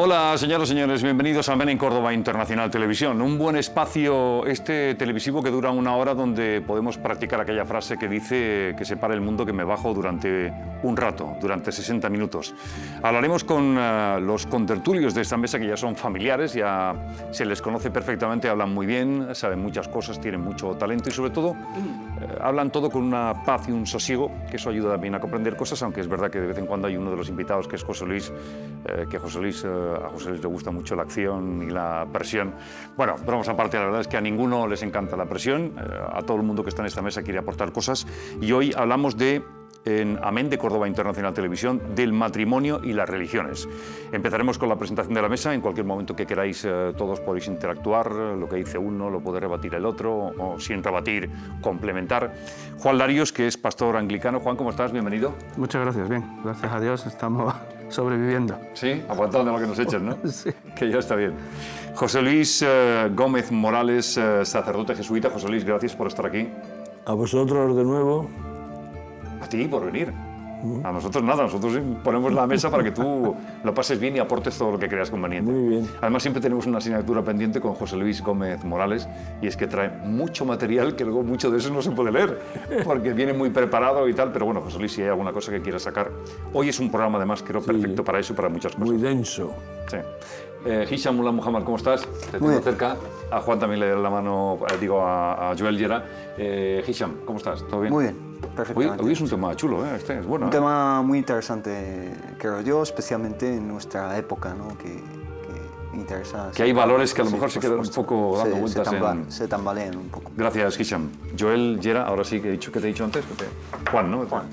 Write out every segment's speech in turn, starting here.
Hola, señoras y señores, bienvenidos a Men en Córdoba Internacional Televisión. Un buen espacio televisivo que dura una hora, donde podemos practicar aquella frase que dice que se para el mundo, que me bajo durante un rato, durante 60 minutos. Hablaremos con los contertulios de esta mesa, que ya son familiares, ya se les conoce perfectamente, hablan muy bien, saben muchas cosas, tienen mucho talento y sobre todo hablan todo con una paz y un sosiego, que eso ayuda también a comprender cosas, aunque es verdad que de vez en cuando hay uno de los invitados, que es José Luis, a José Luis le gusta mucho la acción y la presión. Bueno, bromas aparte, la verdad es que a ninguno les encanta la presión, a todo el mundo que está en esta mesa quiere aportar cosas, y hoy hablamos en Amén de Córdoba Internacional Televisión, del matrimonio y las religiones. Empezaremos con la presentación de la mesa. En cualquier momento que queráis, todos podéis interactuar. Lo que dice uno lo puede rebatir el otro, o sin rebatir, complementar. Juan Larios, que es pastor anglicano. Juan, ¿cómo estás? Bienvenido. Muchas gracias, bien. Gracias a Dios estamos sobreviviendo. Sí, aguantando lo que nos echen, ¿no? Sí. Que ya está bien. José Luis Gómez Morales, sacerdote jesuita. José Luis, gracias por estar aquí. A vosotros de nuevo. A ti por venir. A nosotros nada, nosotros ponemos la mesa para que tú lo pases bien y aportes todo lo que creas conveniente. Muy bien. Además, siempre tenemos una asignatura pendiente con José Luis Gómez Morales, y es que trae mucho material que luego mucho de eso no se puede leer, porque viene muy preparado y tal. Pero bueno, José Luis, si hay alguna cosa que quieras sacar. Hoy es un programa, además, creo, perfecto para eso y para muchas cosas. Muy denso. Sí. Hisham Mullah Muhammad, ¿cómo estás? Te tengo cerca. A Juan también le daré la mano, a Joel Llera. Hisham, ¿cómo estás? ¿Todo bien? Muy bien, perfectamente. Hoy es un tema chulo, ¿eh? Es bueno. Un tema muy interesante, creo yo, especialmente en nuestra época, ¿no? Que interesa. Que hay valores que a lo mejor sí, se quedan un poco dando vueltas se tambalean un poco. Gracias, Hisham. Joel Llera, ahora sí que te he dicho antes. Juan, ¿no? Juan.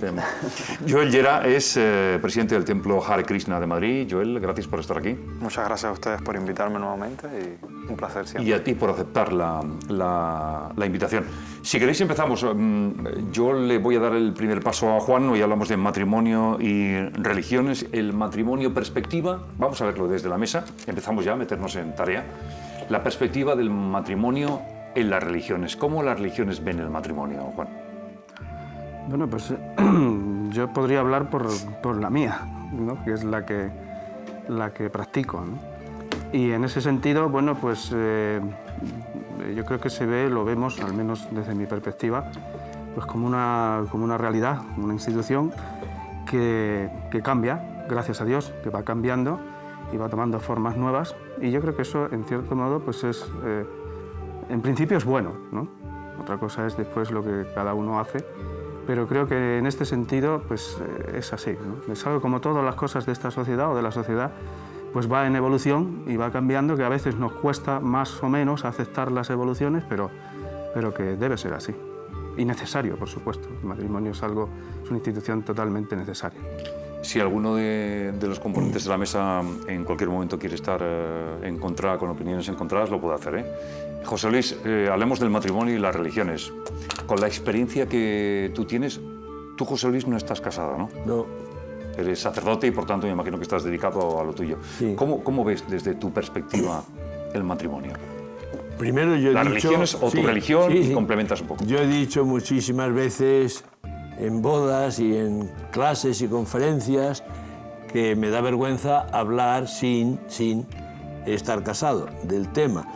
Joel Llera es presidente del Templo Hare Krishna de Madrid. Joel, gracias por estar aquí. Muchas gracias a ustedes por invitarme nuevamente y un placer siempre. Y a ti por aceptar la invitación. Si queréis empezamos. Yo le voy a dar el primer paso a Juan. Hoy hablamos de matrimonio y religiones. El matrimonio, perspectiva, vamos a verlo desde la mesa. Empezamos ya a meternos en tarea. La perspectiva del matrimonio en las religiones. ¿Cómo las religiones ven el matrimonio, Juan? Bueno, pues yo podría hablar por la mía, ¿no? Que es la que practico, ¿no? Y en ese sentido, bueno, pues yo creo que lo vemos, al menos desde mi perspectiva, pues como una realidad, una institución que cambia, gracias a Dios, que va cambiando y va tomando formas nuevas, y yo creo que eso, en cierto modo, pues en principio es bueno, ¿no? Otra cosa es después lo que cada uno hace, pero creo que en este sentido pues es así, ¿no? Es algo como todas las cosas de esta sociedad o de la sociedad, pues va en evolución y va cambiando, que a veces nos cuesta más o menos aceptar las evoluciones, pero que debe ser así. Y necesario, por supuesto. El matrimonio es una institución totalmente necesaria. Si alguno de los componentes de la mesa en cualquier momento quiere estar con opiniones encontradas, lo puede hacer, ¿eh? José Luis, hablemos del matrimonio y las religiones. Con la experiencia que tú tienes, tú, José Luis, no estás casado, ¿no? No. Eres sacerdote y, por tanto, me imagino que estás dedicado a lo tuyo. Sí. ¿Cómo ves desde tu perspectiva el matrimonio? Primero yo he ¿Las dicho... religiones o tu religión? Sí. Complementas un poco. Yo he dicho muchísimas veces en bodas y en clases y conferencias que me da vergüenza hablar sin estar casado del tema.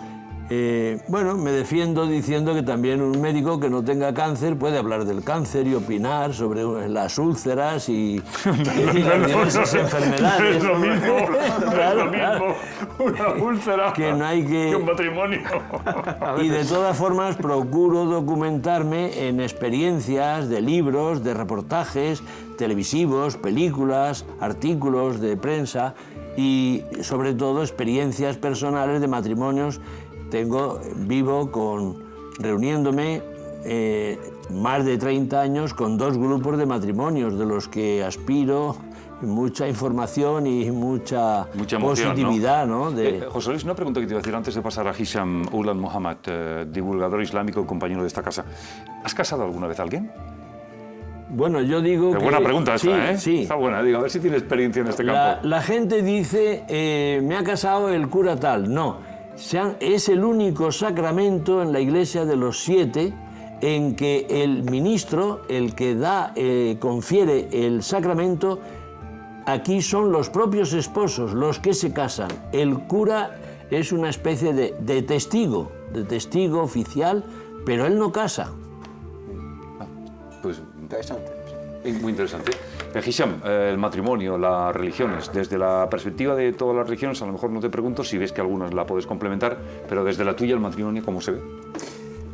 Bueno, me defiendo diciendo que también un médico que no tenga cáncer puede hablar del cáncer y opinar sobre las úlceras y las diversas enfermedades. Es lo mismo, Claro, es lo mismo una úlcera que no hay que un matrimonio. Y de todas formas procuro documentarme en experiencias de libros, de reportajes televisivos, películas, artículos de prensa y sobre todo experiencias personales de matrimonios. Vivo reuniéndome más de 30 años con 2 grupos de matrimonios, de los que aspiro mucha información y mucha emoción, positividad, ¿no? José Luis, una pregunta que te iba a decir antes de pasar a Hisham Ulan Mohammad, divulgador islámico y compañero de esta casa. ¿Has casado alguna vez a alguien? Bueno, yo digo que... Buena pregunta esta, sí, ¿eh? Sí. Está buena, digo, a ver si tienes experiencia en este campo. La gente dice, me ha casado el cura tal. No, es el único sacramento en la Iglesia de los 7 en que el ministro, el que confiere el sacramento, aquí son los propios esposos los que se casan. El cura es una especie de testigo oficial, pero él no casa. Pues Interesante. muy interesante. Hisham, el matrimonio, las religiones, desde la perspectiva de todas las religiones, a lo mejor no te pregunto si ves que algunas la puedes complementar, pero desde la tuya el matrimonio, ¿cómo se ve?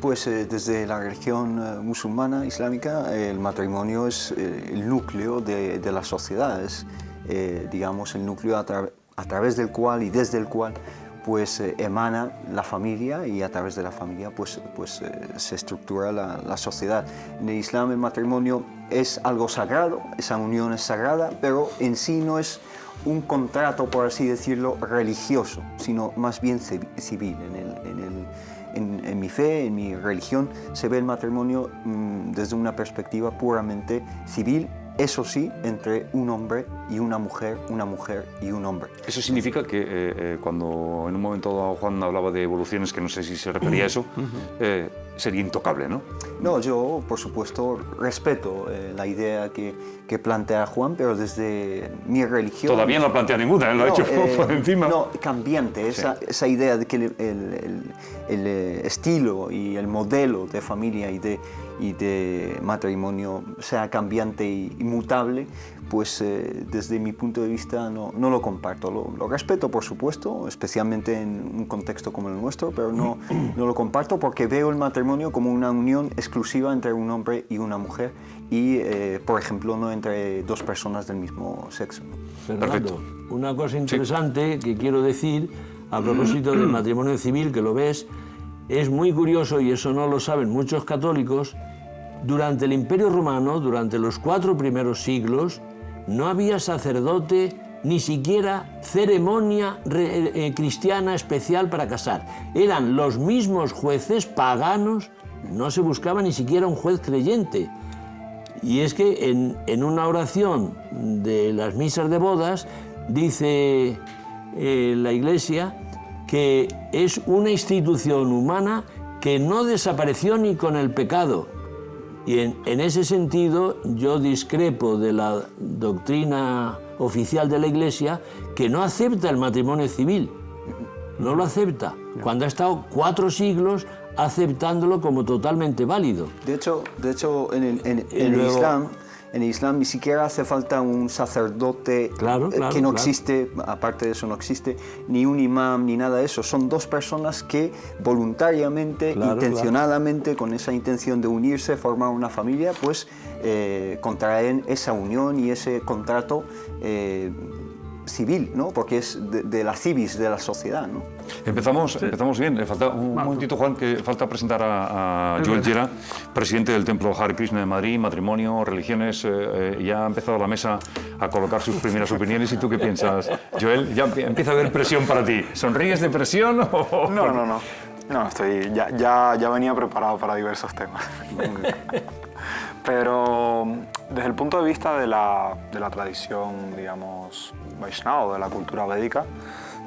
Pues desde la religión musulmana, islámica, el matrimonio es el núcleo de la sociedad, es, digamos, el núcleo a través del cual y desde el cual pues emana la familia, y a través de la familia pues se estructura la sociedad. En el Islam el matrimonio es algo sagrado, esa unión es sagrada, pero en sí no es un contrato, por así decirlo, religioso, sino más bien civil. En mi fe, en mi religión, se ve el matrimonio desde una perspectiva puramente civil, eso sí, entre un hombre y una mujer y un hombre. Eso significa que cuando en un momento dado Juan hablaba de evoluciones, que no sé si se refería a eso, sería intocable, ¿no? No, yo, por supuesto, respeto la idea que plantea Juan, pero desde mi religión... Todavía no plantea ninguna, lo ha hecho por encima. No, cambiante, Sí. esa idea de que el estilo y el modelo de familia y de matrimonio sea cambiante y mutable, pues desde mi punto de vista no lo comparto. Lo respeto, por supuesto, especialmente en un contexto como el nuestro, pero no lo comparto porque veo el matrimonio como una unión exclusiva entre un hombre y una mujer y, por ejemplo, no entre 2 personas del mismo sexo. Fernando, Perfecto. una cosa interesante que quiero decir a propósito del matrimonio civil, que lo ves, es muy curioso, y eso no lo saben muchos católicos. Durante el Imperio Romano, durante los 4 primeros siglos, no había sacerdote ni siquiera ceremonia cristiana especial para casar. Eran los mismos jueces paganos, no se buscaba ni siquiera un juez creyente. Y es que en una oración de las misas de bodas dice la Iglesia que es una institución humana que no desapareció ni con el pecado. Y en ese sentido yo discrepo de la doctrina oficial de la Iglesia, que no acepta el matrimonio civil. No lo acepta, cuando ha estado 4 siglos aceptándolo como totalmente válido. De hecho en el Islam ni siquiera hace falta un sacerdote que no existe, aparte de eso no existe, ni un imam ni nada de eso. Son 2 personas que voluntariamente, intencionadamente, con esa intención de unirse, formar una familia, pues contraen esa unión y ese contrato civil, ¿no? Porque es de la civis de la sociedad, ¿no? Empezamos bien. Falta un momentito, Juan, que falta presentar a Joel Gera, presidente del Templo Hare Krishna de Madrid, matrimonio, religiones. Ya ha empezado la mesa a colocar sus primeras opiniones. ¿Y tú qué piensas, Joel? Ya empieza a haber presión para ti. ¿Sonríes de presión o...? No, estoy, ya venía preparado para diversos temas. Pero desde el punto de vista de la tradición, digamos, Vaishnava, de la cultura védica,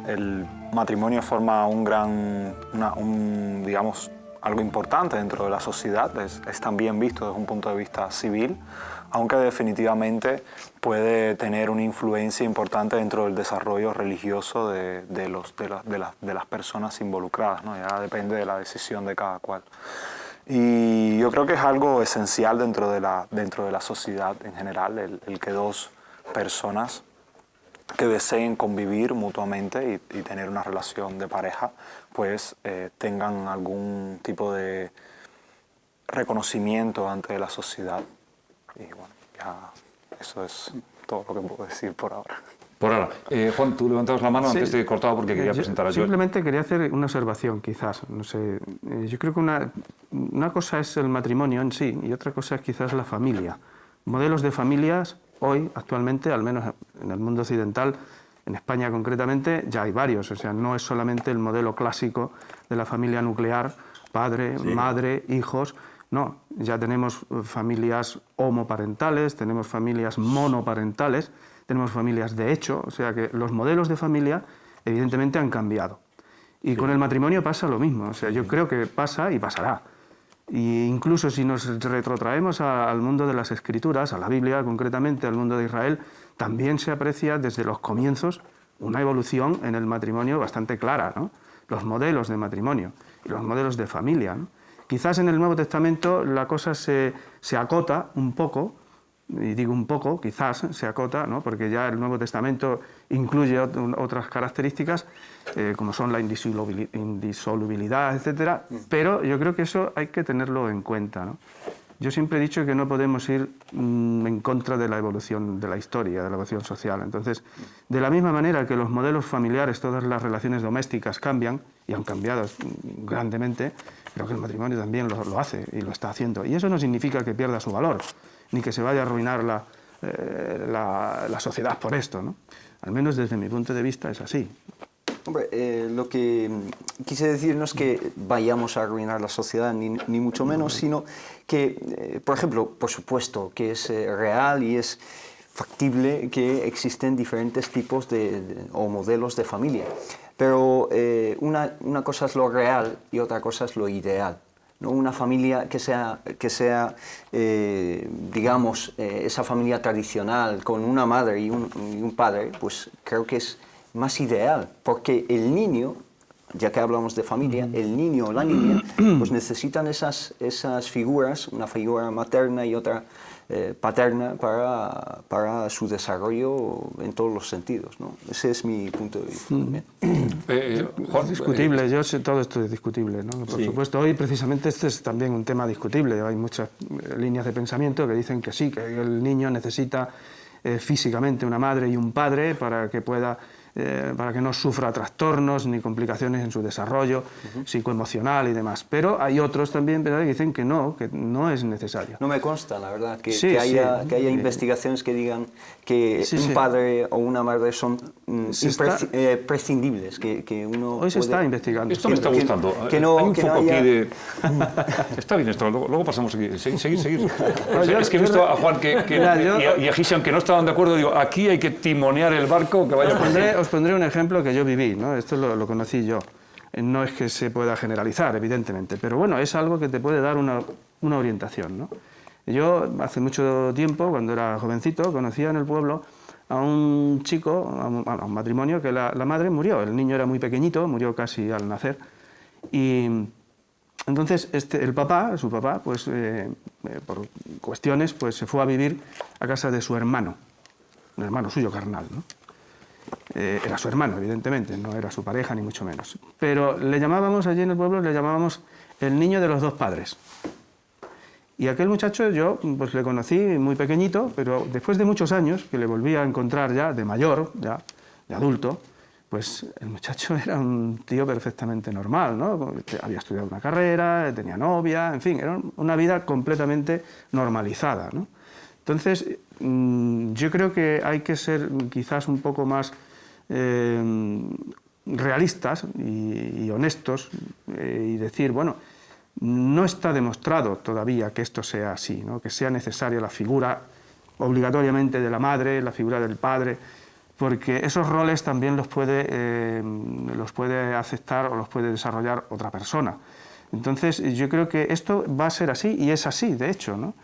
el matrimonio forma digamos, algo importante dentro de la sociedad. Es también visto desde un punto de vista civil, aunque definitivamente puede tener una influencia importante dentro del desarrollo religioso de las personas involucradas, ¿no? Ya depende de la decisión de cada cual. Y yo creo que es algo esencial dentro de la sociedad en general, el que 2 personas que deseen convivir mutuamente y tener una relación de pareja, pues tengan algún tipo de reconocimiento ante la sociedad. Y bueno, ya eso es todo lo que puedo decir por ahora. Por ahora. Juan, tú levantabas la mano, Sí. antes te he cortado porque quería Yo presentar a Joel. simplemente quería hacer una observación, quizás. No sé, yo creo que una cosa es el matrimonio en sí y otra cosa es quizás la familia. Modelos de familias hoy, actualmente, al menos en el mundo occidental, en España concretamente, ya hay varios. O sea, no es solamente el modelo clásico de la familia nuclear, padre, madre, hijos. No, ya tenemos familias homoparentales, tenemos familias monoparentales, tenemos familias de hecho, o sea que los modelos de familia evidentemente han cambiado. Y con el matrimonio pasa lo mismo, o sea, yo creo que pasa y pasará. Y incluso si nos retrotraemos al mundo de las escrituras, a la Biblia concretamente, al mundo de Israel, también se aprecia desde los comienzos una evolución en el matrimonio bastante clara, ¿no? Los modelos de matrimonio y los modelos de familia, ¿no? Quizás en el Nuevo Testamento la cosa se acota un poco, y digo un poco, quizás se acota, ¿no? Porque ya el Nuevo Testamento incluye otras características, como son la indisolubilidad, etc. Pero yo creo que eso hay que tenerlo en cuenta, ¿no? Yo siempre he dicho que no podemos ir en contra de la evolución de la historia, de la evolución social. Entonces, de la misma manera que los modelos familiares, todas las relaciones domésticas cambian, y han cambiado grandemente, creo que el matrimonio también lo hace y lo está haciendo. Y eso no significa que pierda su valor, ni que se vaya a arruinar la sociedad por esto, ¿no? Al menos desde mi punto de vista es así. Hombre, lo que quise decir no es que vayamos a arruinar la sociedad, ni mucho menos, sino que, por ejemplo, por supuesto que es real y es factible que existen diferentes tipos o modelos de familia. Pero una cosa es lo real y otra cosa es lo ideal, ¿no? Una familia que sea digamos, esa familia tradicional con una madre y un padre, pues creo que es más ideal, porque el niño, ya que hablamos de familia, el niño o la niña, pues necesitan esas figuras, una figura materna y otra paterna para su desarrollo en todos los sentidos, ¿no? Ese es mi punto de vista también. Juan, Es discutible, yo sé, todo esto es discutible, ¿no? Por supuesto, hoy precisamente este es también un tema discutible. Hay muchas líneas de pensamiento que dicen que sí, que el niño necesita físicamente una madre y un padre para que pueda para que no sufra trastornos ni complicaciones en su desarrollo psicoemocional y demás. Pero hay otros también, ¿verdad?, que dicen que no es necesario. No me consta, la verdad, que haya investigaciones que digan que un padre o una madre son prescindibles, que uno hoy se está investigando. Esto me está gustando. Hay un foco aquí de... Está bien esto, luego pasamos aquí. Seguir. Es que he visto a Juan y a Hisham que no estaban de acuerdo. Digo, aquí hay que timonear el barco que vaya por... Os pondré un ejemplo que yo viví, ¿no? Esto lo conocí yo. No es que se pueda generalizar, evidentemente, pero bueno, es algo que te puede dar una orientación, ¿no? Yo, hace mucho tiempo, cuando era jovencito, conocía en el pueblo a un chico, a un matrimonio, que la madre murió. El niño era muy pequeñito, murió casi al nacer. Y entonces su papá, pues, por cuestiones, pues se fue a vivir a casa de su hermano, un hermano suyo carnal, ¿no? Era su hermano, evidentemente, no era su pareja ni mucho menos. Pero le llamábamos allí en el pueblo, le llamábamos el niño de los dos padres. Y aquel muchacho yo pues le conocí muy pequeñito, pero después de muchos años, que le volví a encontrar ya de mayor, ya de adulto, pues el muchacho era un tío perfectamente normal, ¿no? Había estudiado una carrera, tenía novia, en fin, era una vida completamente normalizada, ¿no? Entonces, yo creo que hay que ser quizás un poco más realistas y honestos y decir, bueno, no está demostrado todavía que esto sea así, ¿no? Que sea necesaria la figura obligatoriamente de la madre, la figura del padre, porque esos roles también los puede aceptar o los puede desarrollar otra persona. Entonces, yo creo que esto va a ser así, y es así, de hecho, ¿no?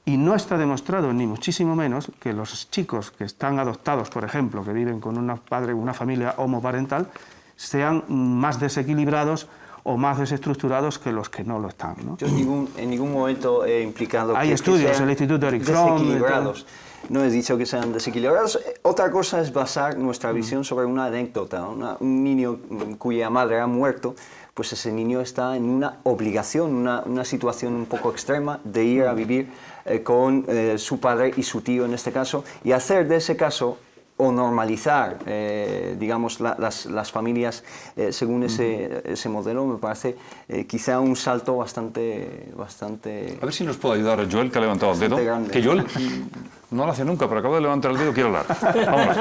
Y no está demostrado, ni muchísimo menos, que los chicos que están adoptados, por ejemplo, que viven con una familia homoparental, sean más desequilibrados o más desestructurados que los que no lo están, ¿no? Yo en ningún momento he implicado hay que estudios, sean el Instituto Eric Fromm, desequilibrados. No he dicho que sean desequilibrados. Otra cosa es basar nuestra visión sobre una anécdota. Un niño cuya madre ha muerto, pues ese niño está en una obligación, una situación un poco extrema de ir a vivir con su padre y su tío en este caso, y hacer de ese caso o normalizar, digamos, las familias según ese modelo, me parece quizá un salto bastante... A ver si nos puede ayudar Joel, que ha levantado el dedo. Grande. Que Joel no lo hace nunca, pero acabo de levantar el dedo y quiero hablar. Vamos.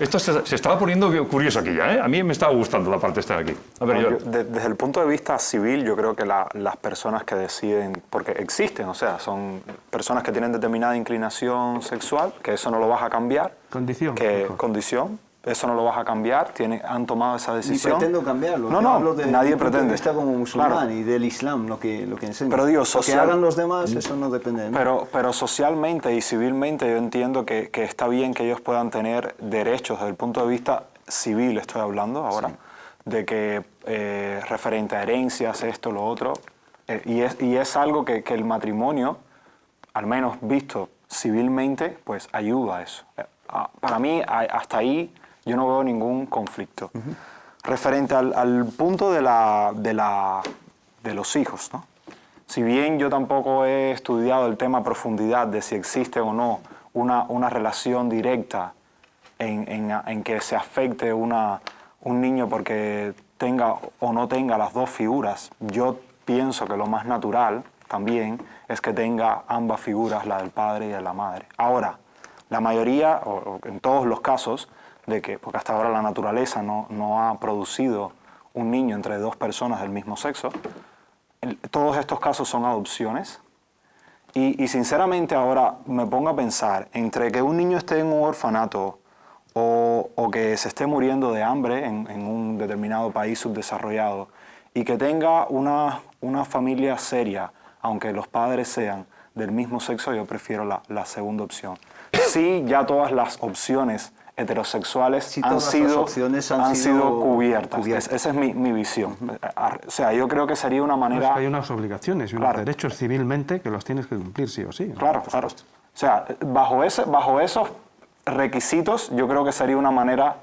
Esto se estaba poniendo curioso aquí ya, ¿eh? A mí me estaba gustando la parte esta de aquí. A ver, Joel. Desde el punto de vista civil, yo creo que las personas que deciden, porque existen, o sea, son personas que tienen determinada inclinación sexual, que eso no lo vas a cambiar. Condición. Condición. Eso no lo vas a cambiar, han tomado esa decisión. Ni pretendo cambiarlo. No, hablo de nadie punto de pretende. vista como musulmán, Claro. y del Islam, lo que enseña. Pero digo, Lo que hagan los demás, eso no depende de mí. Pero socialmente y civilmente yo entiendo que está bien que ellos puedan tener derechos desde el punto de vista civil, estoy hablando ahora, de que referente a herencias, esto, lo otro, y es algo que el matrimonio, al menos visto civilmente, pues ayuda a eso. Para mí, hasta ahí, yo no veo ningún conflicto. Referente al punto de los hijos, ¿no? Si bien yo tampoco he estudiado el tema a profundidad de si existe o no una relación directa en que se afecte un niño porque tenga o no tenga las dos figuras, yo pienso que lo más natural también es que tenga ambas figuras, la del padre y de la madre. Ahora, la mayoría, o en todos los casos, porque hasta ahora la naturaleza no ha producido un niño entre dos personas del mismo sexo, todos estos casos son adopciones. Y sinceramente ahora me pongo a pensar, entre que un niño esté en un orfanato o que se esté muriendo de hambre en un determinado país subdesarrollado y que tenga una familia seria, aunque los padres sean del mismo sexo, yo prefiero la segunda opción. Sí, ya todas las opciones heterosexuales han sido cubiertas. Esa es mi visión. O sea, yo creo que sería una manera... Pues hay unas obligaciones y unos derechos civilmente que los tienes que cumplir sí o sí, ¿no? Claro. O sea, bajo esos requisitos, yo creo que sería una manera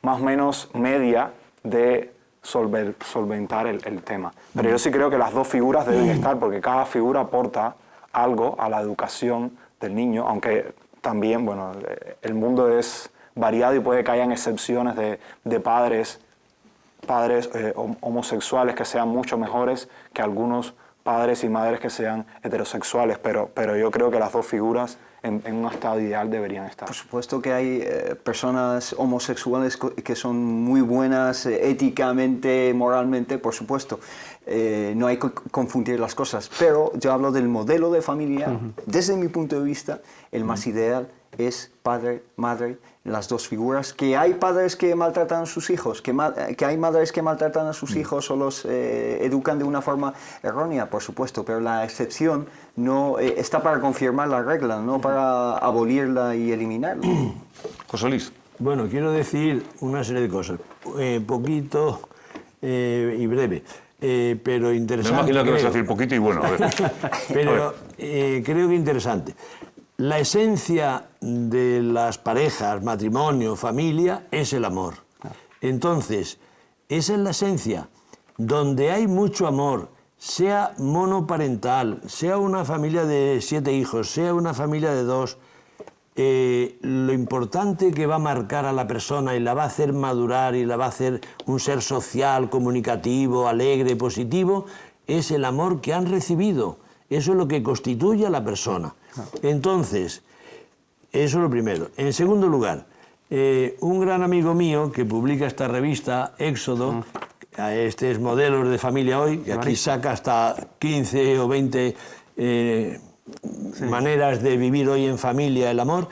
más o menos media de solventar el tema. Pero yo sí creo que las dos figuras deben estar, porque cada figura aporta algo a la educación del niño, aunque también, bueno, el mundo es variado y puede que hayan excepciones de padres homosexuales que sean mucho mejores que algunos padres y madres que sean heterosexuales, pero yo creo que las dos figuras en un estado ideal deberían estar. Por supuesto que hay personas homosexuales que son muy buenas éticamente, moralmente, por supuesto. No hay que confundir las cosas, pero yo hablo del modelo de familia. Desde mi punto de vista, el más ideal es padre, madre, las dos figuras. Que hay padres que maltratan a sus hijos, que hay madres que maltratan a sus hijos o los educan de una forma errónea, por supuesto, pero la excepción no está para confirmar la regla, no para abolirla y eliminarla. José Luis. Bueno, quiero decir una serie de cosas, poquito y breve, pero interesante. Me imagino que vas a decir poquito y bueno. A ver. Pero creo que interesante. La esencia de las parejas, matrimonio, familia, es el amor. Entonces, esa es la esencia. Donde hay mucho amor, sea monoparental, sea una familia de 7 hijos, sea una familia de 2, lo importante que va a marcar a la persona y la va a hacer madurar y la va a hacer un ser social, comunicativo, alegre, positivo, es el amor que han recibido. Eso es lo que constituye a la persona. Entonces, eso es lo primero. En segundo lugar, un gran amigo mío que publica esta revista, Éxodo, este es Modelos de Familia Hoy, y aquí saca hasta 15 o 20 maneras de vivir hoy en familia el amor,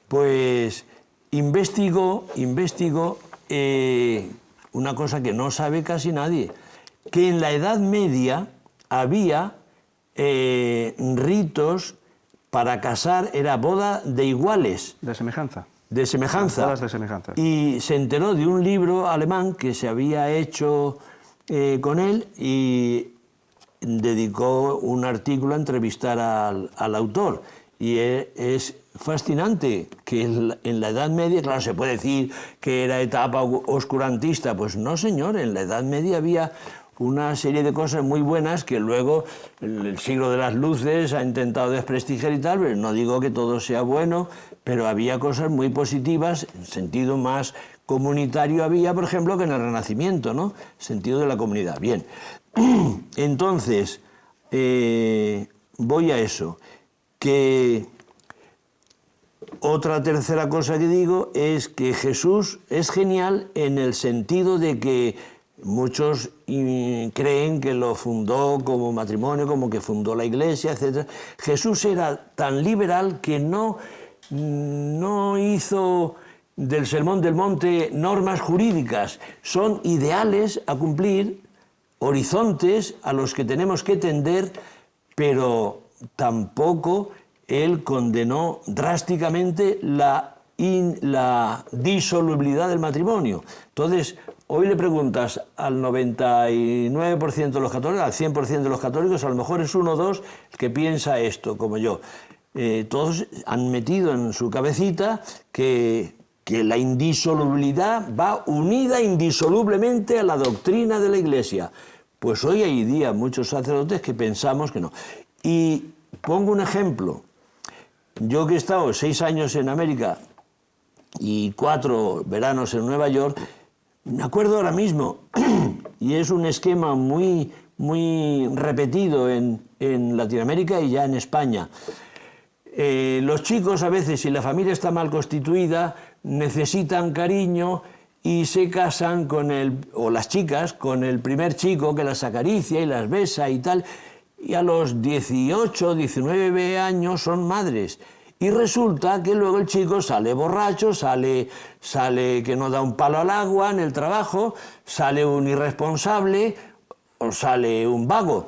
pues investigó una cosa que no sabe casi nadie, que en la Edad Media había ritos para casar, era boda de iguales. De semejanza. De semejanza. Bodas de semejanza. Y se enteró de un libro alemán que se había hecho con él y dedicó un artículo a entrevistar al autor. Y es fascinante que en la Edad Media, claro, se puede decir que era etapa oscurantista. Pues no, señor, en la Edad Media había una serie de cosas muy buenas que luego el siglo de las luces ha intentado desprestigiar y tal, pero no digo que todo sea bueno, pero había cosas muy positivas, en sentido más comunitario había, por ejemplo, que en el Renacimiento, ¿no? Sentido de la comunidad. Bien, entonces, voy a eso, que otra tercera cosa que digo es que Jesús es genial en el sentido de que muchos creen que lo fundó como matrimonio, como que fundó la Iglesia, etc. Jesús era tan liberal que no hizo del Sermón del Monte normas jurídicas, son ideales a cumplir, horizontes a los que tenemos que tender, pero tampoco él condenó drásticamente la disolubilidad del matrimonio. Entonces, hoy le preguntas al 99% de los católicos, al 100% de los católicos, a lo mejor es uno o dos el que piensa esto, como yo. Todos han metido en su cabecita que la indisolubilidad va unida indisolublemente a la doctrina de la Iglesia. Pues hoy hay día muchos sacerdotes que pensamos que no. Y pongo un ejemplo. Yo que he estado 6 años en América y 4 veranos en Nueva York, me acuerdo ahora mismo, y es un esquema muy repetido en Latinoamérica y ya en España. Los chicos a veces, si la familia está mal constituida, necesitan cariño y se casan o las chicas, con el primer chico que las acaricia y las besa y tal, y a los 18, 19 años son madres. Y resulta que luego el chico sale borracho, sale que no da un palo al agua en el trabajo, sale un irresponsable o sale un vago.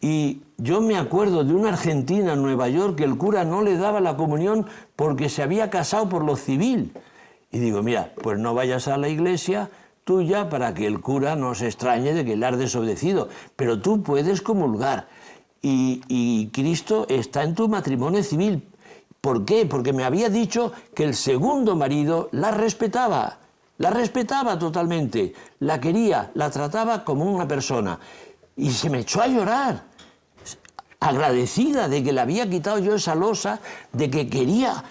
Y yo me acuerdo de una argentina en Nueva York que el cura no le daba la comunión porque se había casado por lo civil. Y digo, mira, pues no vayas a la iglesia tuya para que el cura no se extrañe de que le has desobedecido, pero tú puedes comulgar. Y Cristo está en tu matrimonio civil. ¿Por qué? Porque me había dicho que el segundo marido la respetaba totalmente, la quería, la trataba como una persona. Y se me echó a llorar, agradecida de que le había quitado yo esa losa, de que quería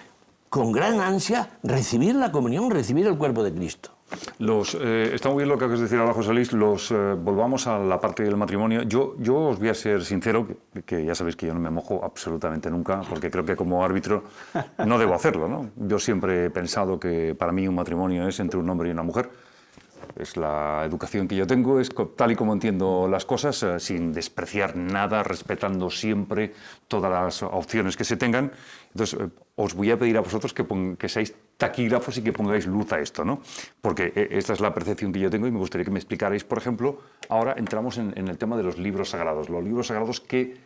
con gran ansia recibir la comunión, recibir el cuerpo de Cristo. Está muy bien lo que acabas de decir ahora, José Luis. Volvamos a la parte del matrimonio. Yo os voy a ser sincero, que ya sabéis que yo no me mojo absolutamente nunca, porque creo que como árbitro no debo hacerlo, ¿no? Yo siempre he pensado que para mí un matrimonio es entre un hombre y una mujer. Es la educación que yo tengo, es tal y como entiendo las cosas, sin despreciar nada, respetando siempre todas las opciones que se tengan. Entonces, os voy a pedir a vosotros que seáis taquígrafos y que pongáis luz a esto, ¿no? Porque esta es la percepción que yo tengo y me gustaría que me explicarais, por ejemplo, ahora entramos en el tema de los libros sagrados. Los libros sagrados, ¿qué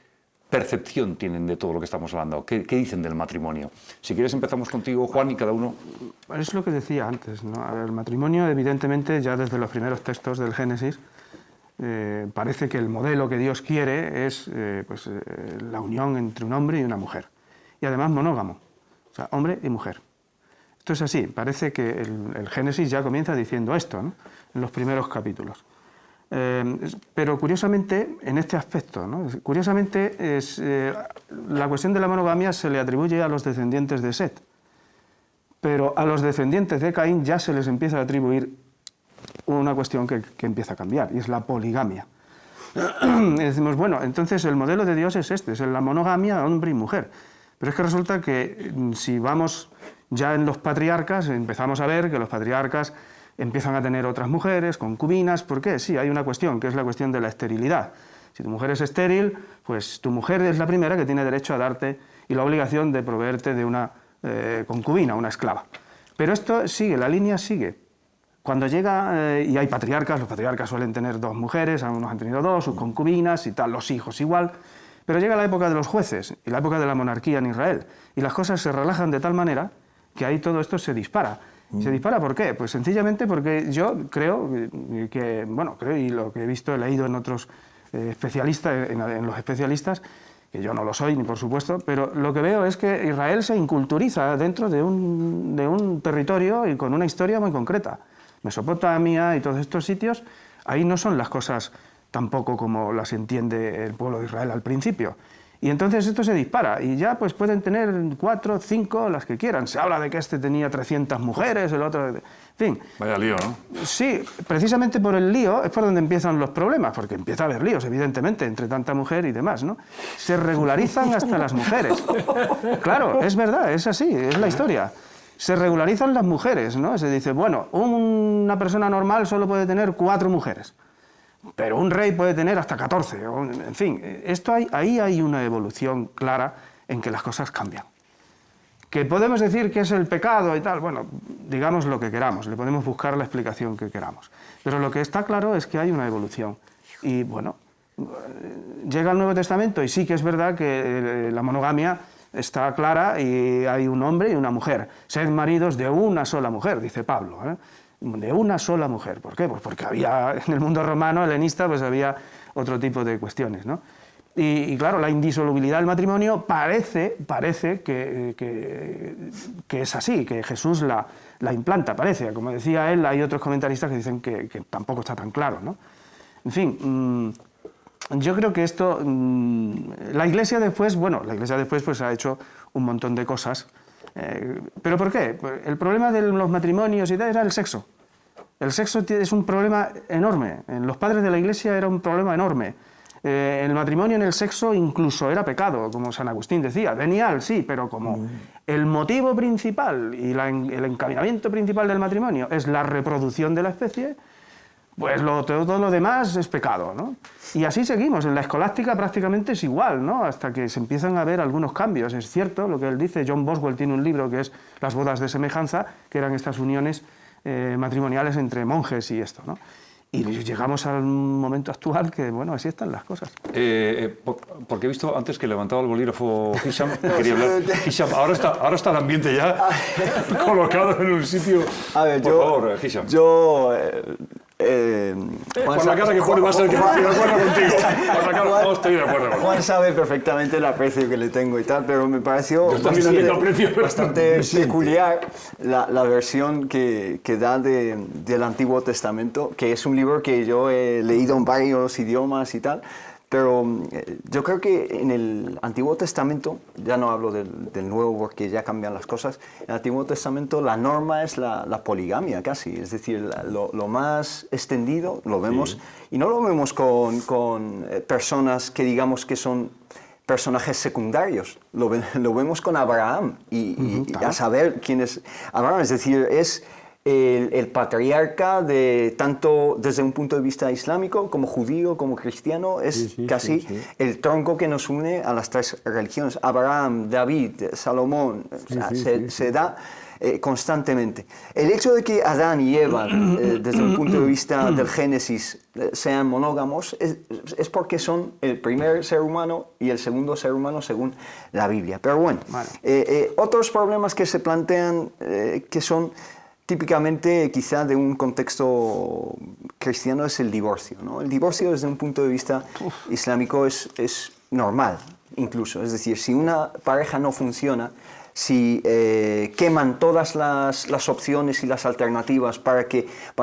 percepción tienen de todo lo que estamos hablando? ¿Qué dicen del matrimonio? Si quieres empezamos contigo, Juan, y cada uno... Es lo que decía antes, ¿no? A ver, el matrimonio, evidentemente, ya desde los primeros textos del Génesis, parece que el modelo que Dios quiere es la unión entre un hombre y una mujer. Y además monógamo, o sea, hombre y mujer. Esto es así, parece que el Génesis ya comienza diciendo esto, ¿no? En los primeros capítulos. Pero curiosamente, en este aspecto, ¿no? Curiosamente, la cuestión de la monogamia se le atribuye a los descendientes de Set, pero a los descendientes de Caín ya se les empieza a atribuir una cuestión que empieza a cambiar, y es la poligamia. Y decimos, bueno, entonces el modelo de Dios es este, es la monogamia hombre y mujer. Pero es que resulta que si vamos ya en los patriarcas, empezamos a ver que los patriarcas empiezan a tener otras mujeres, concubinas. ¿Por qué? Sí, hay una cuestión, que es la cuestión de la esterilidad. Si tu mujer es estéril, pues tu mujer es la primera que tiene derecho a darte y la obligación de proveerte de una concubina, una esclava. Pero esto sigue, la línea sigue. Cuando llega, y hay patriarcas, los patriarcas suelen tener 2 mujeres, algunos han tenido 2, sus concubinas y tal, los hijos igual. Pero llega la época de los jueces y la época de la monarquía en Israel, y las cosas se relajan de tal manera que ahí todo esto se dispara. ¿Se dispara por qué? Pues sencillamente porque yo creo que, bueno, creo, y lo que he visto, he leído en otros especialistas, en los especialistas, que yo no lo soy, ni por supuesto, pero lo que veo es que Israel se inculturiza dentro de un territorio y con una historia muy concreta. Mesopotamia y todos estos sitios, ahí no son las cosas tampoco como las entiende el pueblo de Israel al principio. Y entonces esto se dispara y ya pues pueden tener 4, 5, las que quieran. Se habla de que este tenía 300 mujeres, el otro... En fin. Vaya lío, ¿no? Sí, precisamente por el lío es por donde empiezan los problemas, porque empieza a haber líos, evidentemente, entre tanta mujer y demás, ¿no? Se regularizan hasta las mujeres. Claro, es verdad, es así, es la historia. Se regularizan las mujeres, ¿no? Se dice, bueno, una persona normal solo puede tener 4 mujeres. Pero un rey puede tener hasta 14, en fin, ahí hay una evolución clara en que las cosas cambian. Que podemos decir que es el pecado y tal, bueno, digamos lo que queramos, le podemos buscar la explicación que queramos. Pero lo que está claro es que hay una evolución. Y bueno, llega el Nuevo Testamento y sí que es verdad que la monogamia está clara y hay un hombre y una mujer. Sed maridos de una sola mujer, dice Pablo, ¿eh? De una sola mujer. ¿Por qué? Pues porque había, en el mundo romano, helenista, pues había otro tipo de cuestiones, ¿no? Y claro, la indisolubilidad del matrimonio parece que es así, que Jesús la implanta, parece. Como decía él, hay otros comentaristas que dicen que tampoco está tan claro, ¿no? En fin, yo creo que esto... la Iglesia después pues ha hecho un montón de cosas. ¿Pero por qué? El problema de los matrimonios y tal era el sexo. El sexo es un problema enorme. En los padres de la Iglesia era un problema enorme. El matrimonio en el sexo incluso era pecado, como San Agustín decía. Venial, sí, pero como el motivo principal y el encaminamiento principal del matrimonio es la reproducción de la especie, pues todo lo demás es pecado, ¿no? Y así seguimos. En la escolástica prácticamente es igual, ¿no? Hasta que se empiezan a ver algunos cambios. Es cierto lo que él dice. John Boswell tiene un libro que es Las bodas de semejanza, que eran estas uniones matrimoniales entre monjes y esto, ¿no? Y llegamos al momento actual que, bueno, así están las cosas. Porque he visto antes que levantaba el bolígrafo Hisham, quería hablar. Hisham, ahora está el ambiente ya colocado en un sitio. A ver, por favor, Hisham. Por la cara que pone va a ser que estoy de acuerdo contigo. Por la cara no estoy de acuerdo contigo. Juan sabe perfectamente el aprecio que le tengo y tal, pero me pareció bastante peculiar la versión que da del Antiguo Testamento, que es un libro que yo he leído en varios idiomas y tal. Pero yo creo que en el Antiguo Testamento, ya no hablo del Nuevo porque ya cambian las cosas, en el Antiguo Testamento la norma es la poligamia casi, es decir, lo más extendido lo vemos, y no lo vemos con personas que digamos que son personajes secundarios, lo vemos con Abraham, y a saber quién es Abraham, es decir, es... El patriarca tanto desde un punto de vista islámico como judío, como cristiano, es casi el tronco que nos une a las 3 religiones. Abraham, David, Salomón, se da constantemente. El hecho de que Adán y Eva, desde un punto de vista del Génesis, sean monógamos, es porque son el primer ser humano y el segundo ser humano según la Biblia. Pero bueno, otros problemas que se plantean que son típicamente quizá de un contexto cristiano es el divorcio, ¿no? El divorcio desde un punto de vista islámico es normal, incluso. Es decir, si una pareja no funciona, si queman todas las opciones y las alternativas para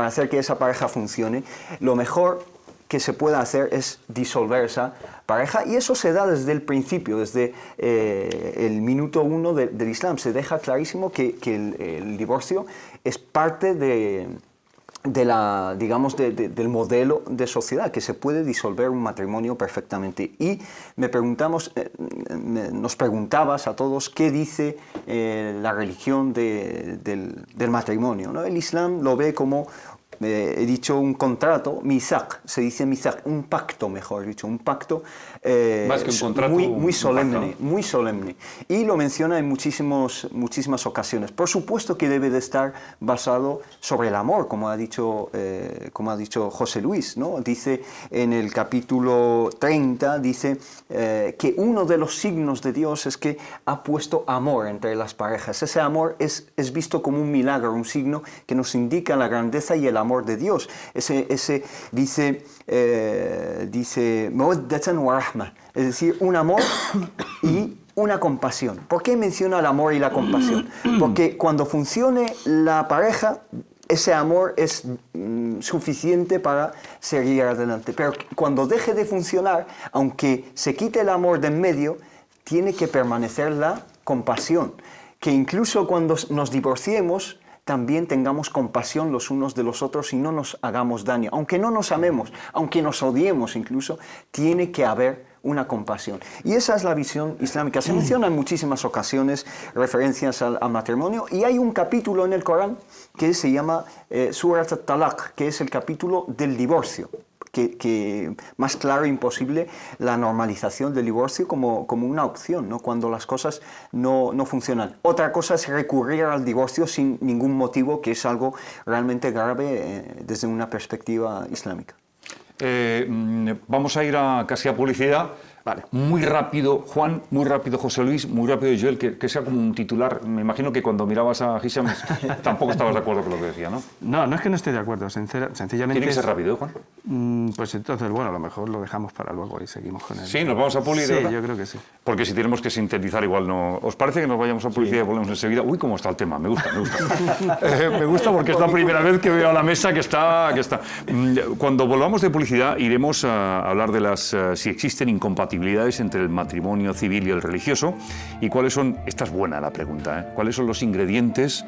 hacer que esa pareja funcione, lo mejor que se pueda hacer es disolver esa pareja, y eso se da desde el principio, desde el minuto 1 del Islam. Se deja clarísimo que el divorcio es parte del modelo de sociedad, que se puede disolver un matrimonio perfectamente. Y nos preguntabas a todos qué dice la religión del matrimonio, ¿no? El Islam lo ve como... he dicho un contrato, mithaq, se dice mithaq, un pacto, mejor dicho, un pacto más que un contrato, muy solemne, muy solemne. Y lo menciona en muchísimas ocasiones. Por supuesto que debe de estar basado sobre el amor, como ha dicho José Luis, ¿no? Dice en el capítulo 30, dice que uno de los signos de Dios es que ha puesto amor entre las parejas. Ese amor es visto como un milagro, un signo que nos indica la grandeza y el amor de Dios. Ese dice mawaddatan wa rahma, es decir, un amor y una compasión. ¿Por qué menciona el amor y la compasión? Porque cuando funcione la pareja, ese amor es suficiente para seguir adelante. Pero cuando deje de funcionar, aunque se quite el amor de en medio, tiene que permanecer la compasión. Que incluso cuando nos divorciemos, también tengamos compasión los unos de los otros y no nos hagamos daño. Aunque no nos amemos, aunque nos odiemos incluso, tiene que haber una compasión. Y esa es la visión islámica. Se menciona en muchísimas ocasiones referencias al matrimonio, y hay un capítulo en el Corán que se llama Surat al-Talaq, que es el capítulo del divorcio. Que más claro imposible la normalización del divorcio como una opción, ¿no? Cuando las cosas no funcionan. Otra cosa es recurrir al divorcio sin ningún motivo, que es algo realmente grave desde una perspectiva islámica. Vamos a ir casi a publicidad. Vale. Muy rápido, Juan, muy rápido, José Luis, muy rápido, Joel, que sea como un titular. Me imagino que cuando mirabas a Hisham tampoco estabas de acuerdo con lo que decía, ¿no? No es que no esté de acuerdo, sencillamente... Tiene que ser rápido, Juan. Pues entonces, bueno, a lo mejor lo dejamos para luego y seguimos con él. Sí, nos vamos a publicidad. Sí, yo creo que sí. Porque si tenemos que sintetizar igual no... ¿Os parece que nos vayamos a publicidad y volvemos enseguida? Uy, cómo está el tema, me gusta. Me gusta porque es la primera vez que veo a la mesa que está... Cuando volvamos de publicidad iremos a hablar de si existen incompatibilidades entre el matrimonio civil y el religioso, y cuáles son, esta es buena la pregunta, cuáles son los ingredientes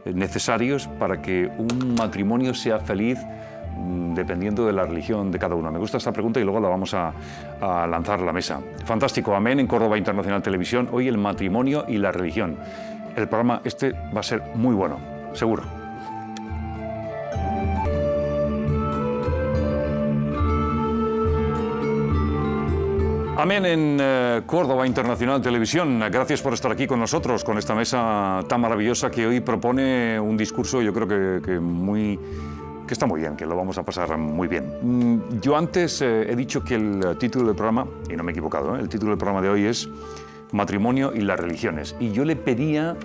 necesarios para que un matrimonio sea feliz dependiendo de la religión de cada uno. Me gusta esta pregunta y luego la vamos a lanzar a la mesa. Fantástico, amén, en Córdoba Internacional Televisión, hoy el matrimonio y la religión. El programa va a ser muy bueno, seguro. Amén en Córdoba Internacional Televisión. Gracias por estar aquí con nosotros, con esta mesa tan maravillosa que hoy propone un discurso, yo creo que está muy bien, que lo vamos a pasar muy bien. Yo antes he dicho que el título del programa, y no me he equivocado, el título del programa de hoy es Matrimonio y las religiones. Y yo le pedía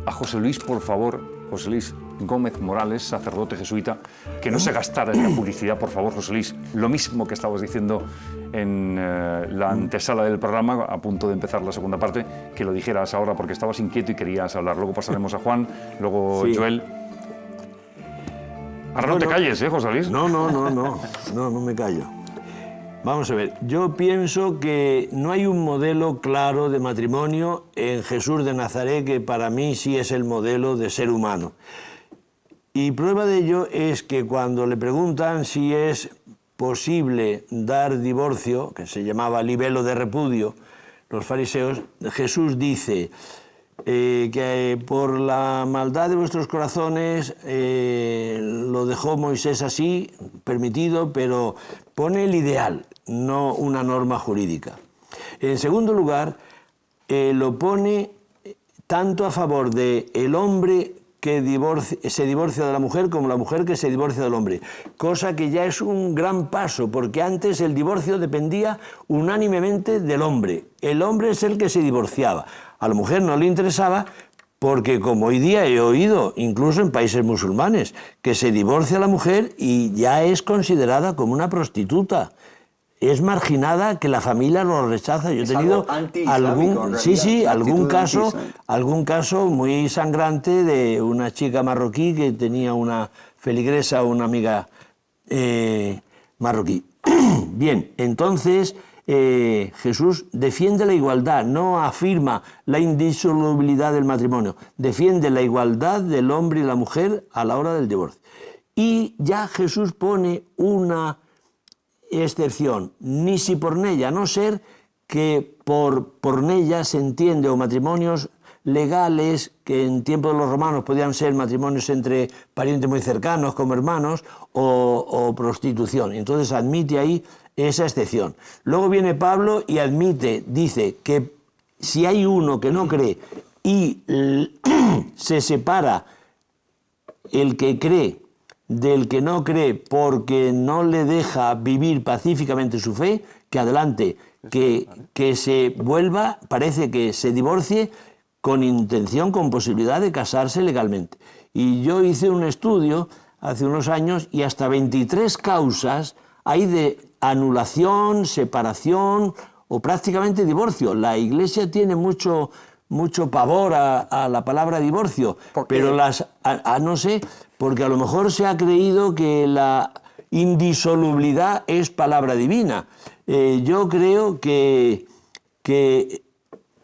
a José Luis, por favor, José Luis Gómez Morales, sacerdote jesuita, que no se gastara en la publicidad, por favor, José Luis. Lo mismo que estabas diciendo en la antesala del programa, a punto de empezar la segunda parte, que lo dijeras ahora porque estabas inquieto y querías hablar. Luego pasaremos a Juan, luego sí. Joel. Ahora no te calles, José Luis. No me callo. Vamos a ver, yo pienso que no hay un modelo claro de matrimonio en Jesús de Nazaret, que para mí sí es el modelo de ser humano. Y prueba de ello es que cuando le preguntan si es posible dar divorcio, que se llamaba libelo de repudio, los fariseos, Jesús dice que por la maldad de vuestros corazones lo dejó Moisés así, permitido, pero pone el ideal, no una norma jurídica. En segundo lugar, lo pone tanto a favor del hombre que se divorcia de la mujer como la mujer que se divorcia del hombre, cosa que ya es un gran paso, porque antes el divorcio dependía unánimemente del hombre. El hombre es el que se divorciaba. A la mujer no le interesaba, porque como hoy día he oído, incluso en países musulmanes, que se divorcia la mujer y ya es considerada como una prostituta. Es marginada, que la familia lo rechaza. Yo he tenido algún caso muy sangrante de una chica marroquí que tenía una feligresa, una amiga marroquí. Bien, entonces Jesús defiende la igualdad, no afirma la indisolubilidad del matrimonio, defiende la igualdad del hombre y la mujer a la hora del divorcio. Y ya Jesús pone una excepción, ni si pornella, a no ser que por pornella se entiende, o matrimonios legales, que en tiempo de los romanos podían ser matrimonios entre parientes muy cercanos como hermanos, o prostitución. Entonces admite ahí esa excepción. Luego viene Pablo y dice que si hay uno que no cree y se separa el que cree del que no cree porque no le deja vivir pacíficamente su fe, que adelante, que se vuelva, parece que se divorcie con intención, con posibilidad de casarse legalmente. Y yo hice un estudio hace unos años y hasta 23 causas hay de anulación, separación o prácticamente divorcio. La Iglesia tiene mucho mucho pavor a la palabra divorcio, ¿Por qué? pero no sé, porque a lo mejor se ha creído que la indisolubilidad es palabra divina. Yo creo que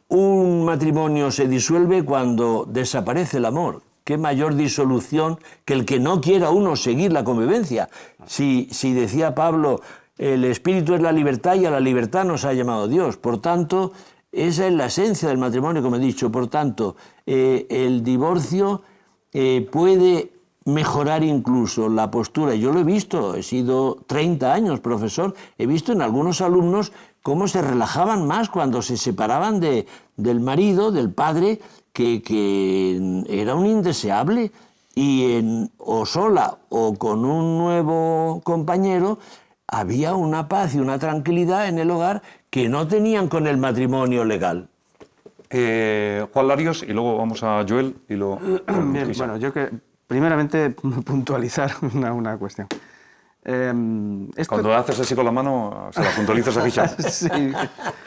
un matrimonio se disuelve cuando desaparece el amor. ¿Qué mayor disolución que el que no quiera uno seguir la convivencia? Si decía Pablo, el espíritu es la libertad y a la libertad nos ha llamado Dios. Por tanto, esa es la esencia del matrimonio, como he dicho. Por tanto, el divorcio puede mejorar incluso la postura. Yo lo he visto, he sido 30 años profesor, he visto en algunos alumnos cómo se relajaban más cuando se separaban del marido, del padre, que era un indeseable, y o sola o con un nuevo compañero había una paz y una tranquilidad en el hogar que no tenían con el matrimonio legal. Juan Larios, y luego vamos a Joel y lo... Bien, bueno, yo que primeramente puntualizar una cuestión. Cuando haces así con la mano, se la puntualizas a Gisela. Sí.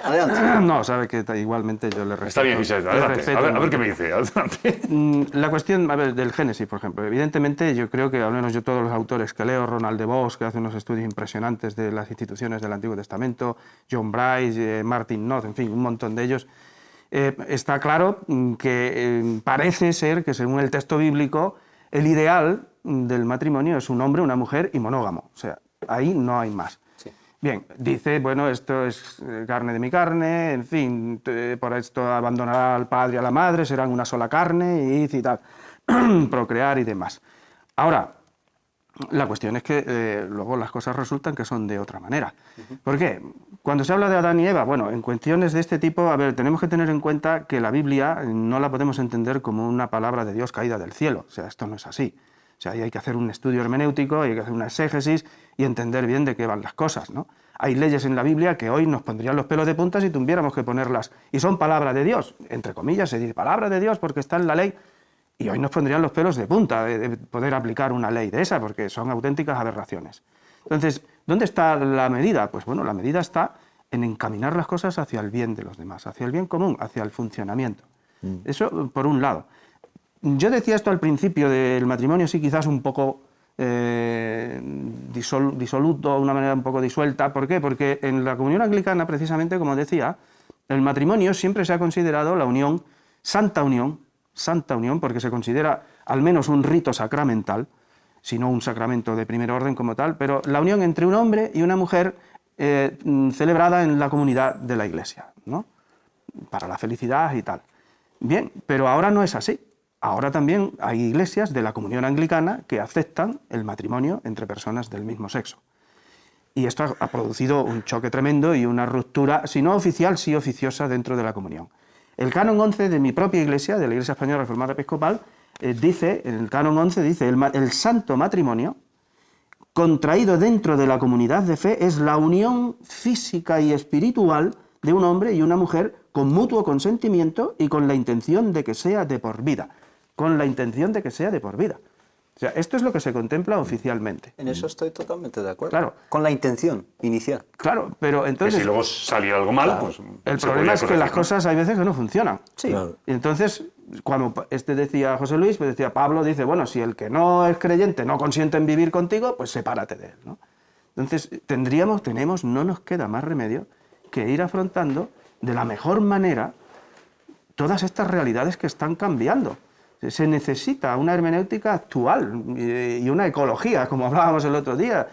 Adelante. No, sabe que igualmente yo le respeto. Está bien, Gisela, adelante. A ver qué me dice. Adelante. La cuestión, a ver, del Génesis, por ejemplo. Evidentemente, yo creo que, al menos yo todos los autores que leo, Ronald de Vos, que hace unos estudios impresionantes de las instituciones del Antiguo Testamento, John Bryce, Martin Knott, en fin, un montón de ellos, está claro que parece ser que, según el texto bíblico, el ideal del matrimonio es un hombre, una mujer y monógamo. O sea, ahí no hay más. Sí. Bien, dice, bueno, esto es carne de mi carne, en fin, por esto abandonará al padre y a la madre, serán una sola carne y tal, procrear y demás. Ahora, la cuestión es que luego las cosas resultan que son de otra manera. ¿Por qué? Cuando se habla de Adán y Eva, bueno, en cuestiones de este tipo, a ver, tenemos que tener en cuenta que la Biblia no la podemos entender como una palabra de Dios caída del cielo. O sea, esto no es así. O sea, ahí hay que hacer un estudio hermenéutico, hay que hacer una exégesis y entender bien de qué van las cosas, ¿no? Hay leyes en la Biblia que hoy nos pondrían los pelos de punta si tuviéramos que ponerlas. Y son palabra de Dios. Entre comillas se dice palabra de Dios porque está en la ley. Y hoy nos pondrían los pelos de punta de poder aplicar una ley de esa, porque son auténticas aberraciones. Entonces, ¿dónde está la medida? Pues bueno, la medida está en encaminar las cosas hacia el bien de los demás, hacia el bien común, hacia el funcionamiento. Eso por un lado. Yo decía esto al principio del matrimonio, sí, quizás un poco disoluto, de una manera un poco disuelta. ¿Por qué? Porque en la comunión anglicana, precisamente, como decía, el matrimonio siempre se ha considerado la unión, santa unión, porque se considera al menos un rito sacramental, si no un sacramento de primer orden como tal, pero la unión entre un hombre y una mujer celebrada en la comunidad de la Iglesia, ¿no? Para la felicidad y tal. Bien, pero ahora no es así. Ahora también hay iglesias de la comunión anglicana que aceptan el matrimonio entre personas del mismo sexo. Y esto ha producido un choque tremendo y una ruptura, si no oficial, sí oficiosa dentro de la comunión. El canon 11 de mi propia iglesia, de la Iglesia Española Reformada Episcopal, dice, en el canon 11 dice, el santo matrimonio contraído dentro de la comunidad de fe es la unión física y espiritual de un hombre y una mujer con mutuo consentimiento y con la intención de que sea de por vida. Con la intención de que sea de por vida. O sea, esto es lo que se contempla oficialmente. En eso estoy totalmente de acuerdo. Claro. Con la intención inicial. Claro, pero entonces... Que si luego saliera algo mal, claro, pues... el problema es que las cosas hay veces que no funcionan. Sí. Claro. Y entonces, cuando decía José Luis, pues decía Pablo, dice, bueno, si el que no es creyente no consiente en vivir contigo, pues sepárate de él, ¿no? Entonces, no nos queda más remedio que ir afrontando de la mejor manera todas estas realidades que están cambiando. Se necesita una hermenéutica actual y una ecología, como hablábamos el otro día,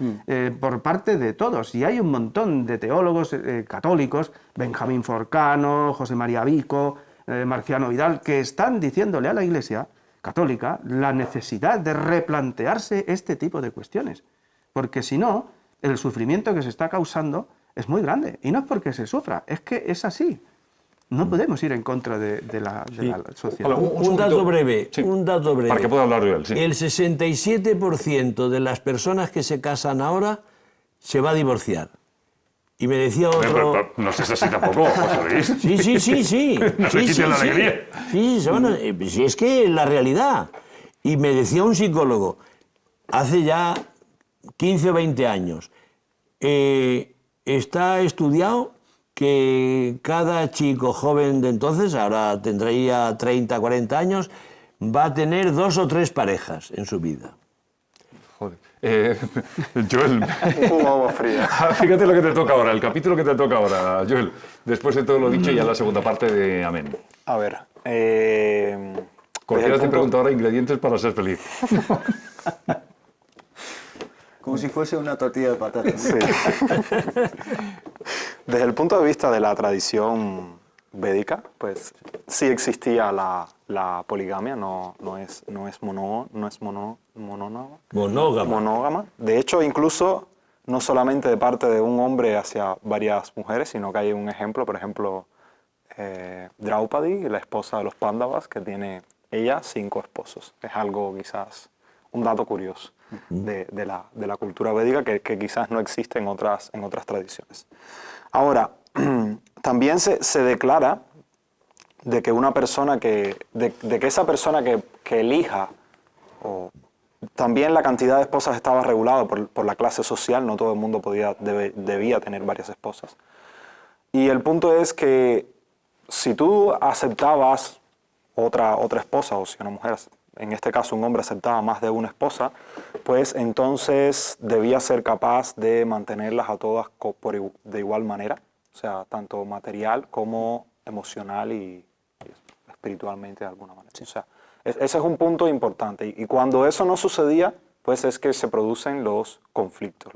por parte de todos. Y hay un montón de teólogos católicos, Benjamín Forcano, José María Vico, Marciano Vidal, que están diciéndole a la Iglesia católica la necesidad de replantearse este tipo de cuestiones. Porque si no, el sufrimiento que se está causando es muy grande. Y no es porque se sufra, es que es así. No podemos ir en contra de la sociedad. Hola, Un dato breve, Sí. un dato breve. Para que pueda hablar de él, sí. El 67% de las personas que se casan ahora se va a divorciar. Y me decía otro... Pero no sé si tampoco, José Luis. Sí. No le quite la alegría. Sí, es que es la realidad. Y me decía un psicólogo, hace ya 15 o 20 años, está estudiado que cada chico joven de entonces, ahora tendría 30, 40 años, va a tener 2 o 3 parejas en su vida. Joder. Joel, Un agua fría. fíjate lo que te toca ahora, el capítulo que te toca ahora, Joel. Después de todo lo dicho, ya la segunda parte de Amén. A ver. Cualquiera te pregunta ahora ingredientes para ser feliz. Como si fuese una tortilla de patatas. Sí. Desde el punto de vista de la tradición védica, pues sí existía la poligamia, no es monógama. De hecho, incluso no solamente de parte de un hombre hacia varias mujeres, sino que hay un ejemplo, por ejemplo, Draupadi, la esposa de los Pándavas, que tiene ella 5 esposos. Es algo quizás, un dato curioso de la cultura védica que quizás no existe en otras tradiciones. Ahora, también se declara de que una persona de que esa persona que elija, o también la cantidad de esposas estaba regulada por la clase social, no todo el mundo debía tener varias esposas. Y el punto es que si tú aceptabas otra esposa, o si una mujer, en este caso un hombre, aceptaba más de una esposa, pues entonces debía ser capaz de mantenerlas a todas de igual manera, o sea, tanto material como emocional y espiritualmente de alguna manera. Sí. O sea, ese es un punto importante. Y cuando eso no sucedía, pues es que se producen los conflictos.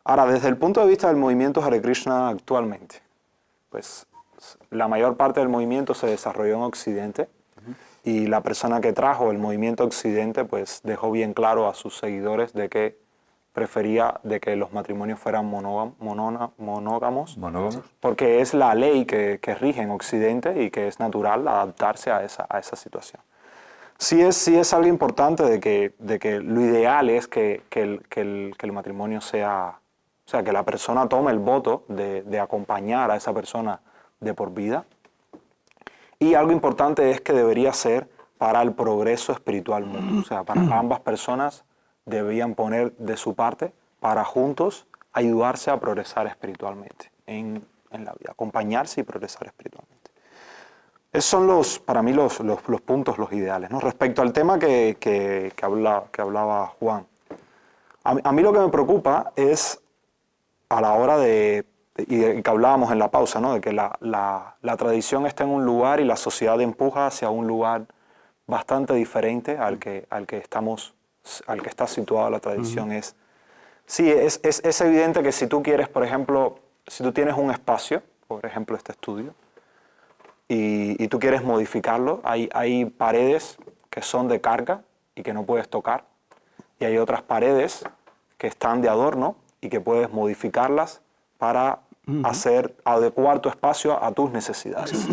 Ahora, desde el punto de vista del movimiento Hare Krishna actualmente, pues la mayor parte del movimiento se desarrolló en Occidente, y la persona que trajo el movimiento Occidente pues dejó bien claro a sus seguidores de que prefería de que los matrimonios fueran monógamos, porque es la ley que rige en Occidente y que es natural adaptarse a esa situación. Sí es algo importante de que lo ideal es que el matrimonio sea, o sea, que la persona tome el voto de acompañar a esa persona de por vida. Y algo importante es que debería ser para el progreso espiritual mutuo. O sea, para ambas personas debían poner de su parte para juntos ayudarse a progresar espiritualmente en la vida, acompañarse y progresar espiritualmente. Esos son para mí los puntos, los ideales, ¿no? Respecto al tema que hablaba Juan, a mí lo que me preocupa es a la hora y que hablábamos en la pausa, ¿no? De que la tradición está en un lugar y la sociedad empuja hacia un lugar bastante diferente al que está situada la tradición. Sí, es evidente que si tú quieres, por ejemplo, si tú tienes un espacio, por ejemplo este estudio, y tú quieres modificarlo, hay paredes que son de carga y que no puedes tocar, y hay otras paredes que están de adorno y que puedes modificarlas para adecuar tu espacio a tus necesidades.